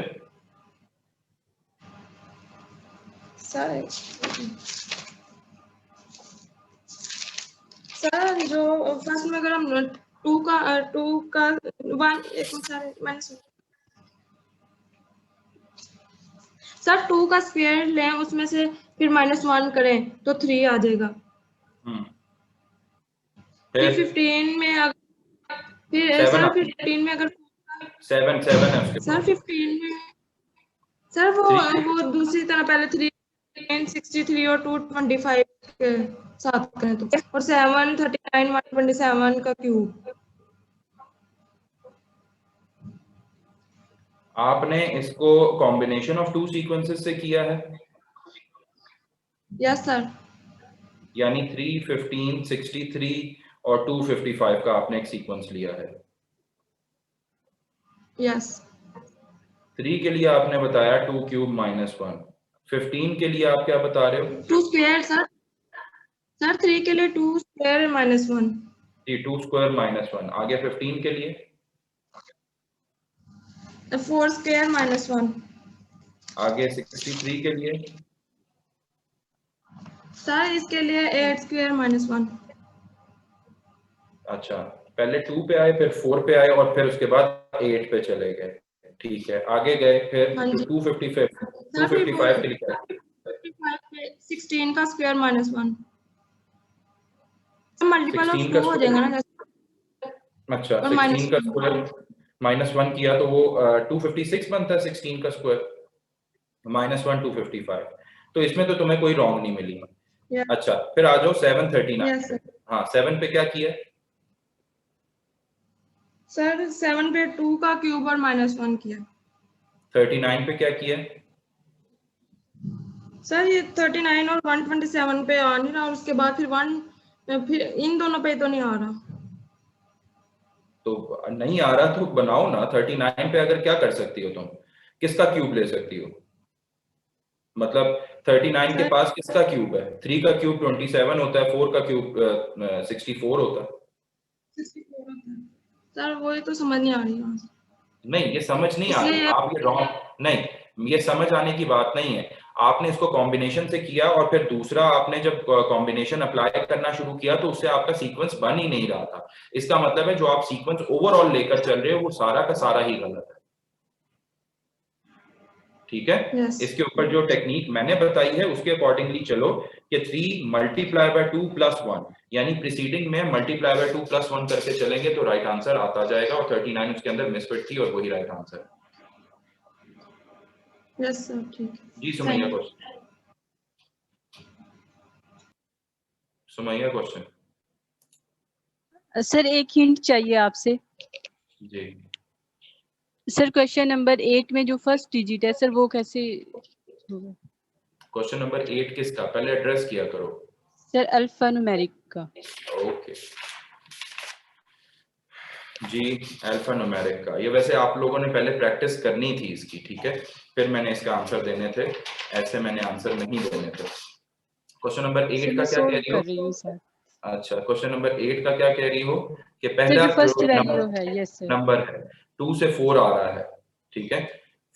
सर जो फर्स्ट में अगर हम 2 का 1 मैंने सर 2 का स्क्वायर लें, उसमें से फिर -1 करें तो 3 आ जाएगा। फिर 15 में अगर सर 15 में अगर 7 है उसके सर 15 में सर वो दूसरी तरह पहले 3 63 और 225 के साथ करें तो, और 7 39 127 का क्यूब। आपने इसको कॉम्बिनेशन ऑफ 2 सीक्वेंसेस से किया है? Yes sir. यानी 3 15 63 और 255 का आपने एक सीक्वेंस लिया है। यस। 3 के लिए आपने बताया 2 क्यूब -1, 15 के लिए आप क्या बता रहे हो? 2 स्क्वायर सर 3 के लिए 2 स्क्वायर -1 जी, 2 स्क्वायर -1। आगे 15 के लिए 4 स्क्वायर -1। आगे 63 के लिए सर इसके लिए 8 स्क्वायर -1। अच्छा, पहले 2 पे आए, फिर 4 पे आए, और फिर उसके बाद 8 पे चले गए, ठीक है। आगे गए फिर 255 के लिए 16 का स्क्वायर -1 मल्टीपल ऑफ 2 हो जाएगा ना। अच्छा 16 का स्क्वायर -1 किया तो वो 256 बनता है 16 का स्क्वायर, -1 255। तो इसमें तो तुम्हें कोई रॉन्ग नहीं मिली। अच्छा फिर आ जाओ 739 पे। हाँ 7 पे क्या किया सर? 7 पे 2 का क्यूब और -1 किया। 39 पे क्या किया सर ये 39 और 127 पे आ नहीं रहा, और उसके बाद फिर 1, फिर इन दोनों पे तो नहीं आ रहा। तो नहीं आ रहा तो बनाओ ना। 39 पे अगर क्या कर सकती हो तुम, किसका क्यूब ले सकती हो? मतलब 39 के पास किसका क्यूब है? 3 का क्यूब 27 होता है, 4 का क्यूब 64 होता है। सर वही तो समझ नहीं आ रही है। नहीं ये समझ नहीं आ रही, आप ये रॉन्ग नहीं, ये समझ आने की बात नहीं है। आपने इसको कॉम्बिनेशन से किया और फिर दूसरा आपने जब कॉम्बिनेशन अप्लाई करना शुरू किया तो उससे आपका सीक्वेंस बन ही नहीं रहा था। इसका मतलब है जो आप सीक्वेंस ओवरऑल लेकर चल रहे हो वो सारा का सारा ही गलत है। ठीक है इसके ऊपर जो टेक्निक मैंने बताई है उसके अकॉर्डिंगली चलो कि 3 मल्टीप्लाई बाय 2 प्लस 1, यानी प्रीसीडिंग में मल्टीप्लाई बाय 2 प्लस 1 करके चलेंगे तो राइट आंसर आता जाएगा, और 39 उसके अंदर मिसफिट थी और वही राइट आंसर है। यस सर ठीक है। जी Sumaiya question, Sumaiya question. Sir एक हिंट चाहिए आपसे। जी सर क्वेश्चन नंबर 8 में जो फर्स्ट डिजिट है सर वो कैसे होगा? क्वेश्चन नंबर 8 किसका? पहले एड्रेस किया करो सर अल्फा न्यूमेरिक का। ओके जी अल्फा न्यूमेरिक का। ये वैसे आप लोगों ने पहले प्रैक्टिस करनी थी इसकी, ठीक है, फिर मैंने इसका आंसर देने थे, ऐसे मैंने आंसर नहीं देने थे। क्वेश्चन नंबर 8 का क्या कह रही हो? अच्छा क्वेश्चन नंबर 8 का क्या कह रही हो कि पहला जो नंबर है 2 से 4 आ रहा है, ठीक है,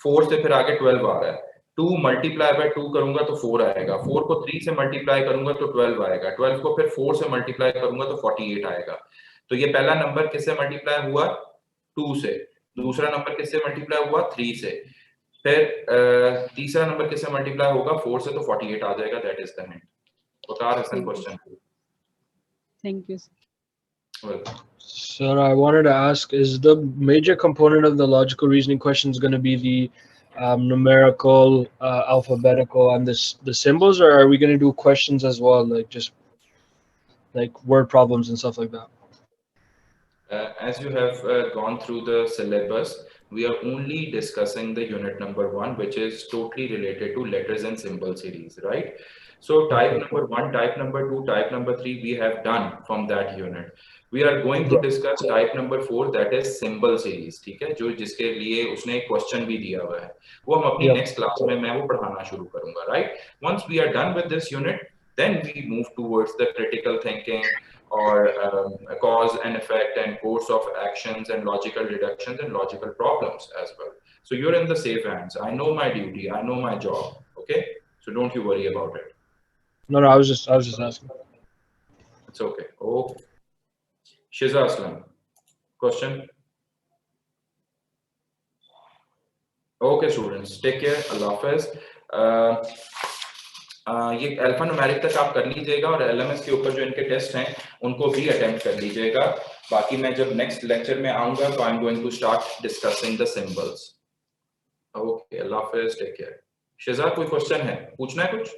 4 से फिर आगे 12 आ रहा है, 2 मल्टीप्लाई बाय 2 करूंगा तो 4 आएगा, 4 को 3 से मल्टीप्लाई करूंगा तो 12 आएगा, 12 को फिर 4 से मल्टीप्लाई करूंगा तो 48 आएगा। तो ये पहला नंबर किससे मल्टीप्लाई हुआ? 2 से। दूसरा नंबर किससे मल्टीप्लाई हुआ? 3 से। फिर तीसरा नंबर किससे मल्टीप्लाई होगा? 4 से, तो 48 आ जाएगा। That is the hint. Waqar Hasan question. Thank you. Welcome. Sir, I wanted to ask, is the major component of the logical reasoning questions going to be the numerical, alphabetical, and the symbols, or are we going to do questions as well, like just like word problems and stuff like that? As you have gone through the syllabus, we are only discussing the unit number 1, which is totally related to letters and symbol series, right? So type number 1, type number 2, type number 3 we have done from that unit. We are going to discuss type number 4, that is symbol series, ठीक है, जो जिसके लिए उसने एक question भी दिया हुआ है, वो हम अपनी नेक्स्ट क्लास में मैं वो पढ़ाना शुरू करूंगा, right? Once we are done with this unit, then we move towards the critical thinking or cause and effect and course of actions and logical deductions and logical problems as well. So you're in the safe hands. I know my duty, I know my job, okay? So don't you worry about it. No, I was just asking. It's okay. Oh, Shiza Aslam, question. Okay, students, take care. Allah Hafiz. ये alpha numeric तक आप कर लीजिएगा और LMS के ऊपर जो इनके टेस्ट हैं उनको भी अटेम्प्ट कर लीजिएगा। बाकी मैं जब नेक्स्ट लेक्चर में आऊंगा तो I am going to start discussing the symbols. Okay, अल्लाह हाफिज, टेक केयर। शिजा कोई क्वेश्चन है, पूछना है कुछ?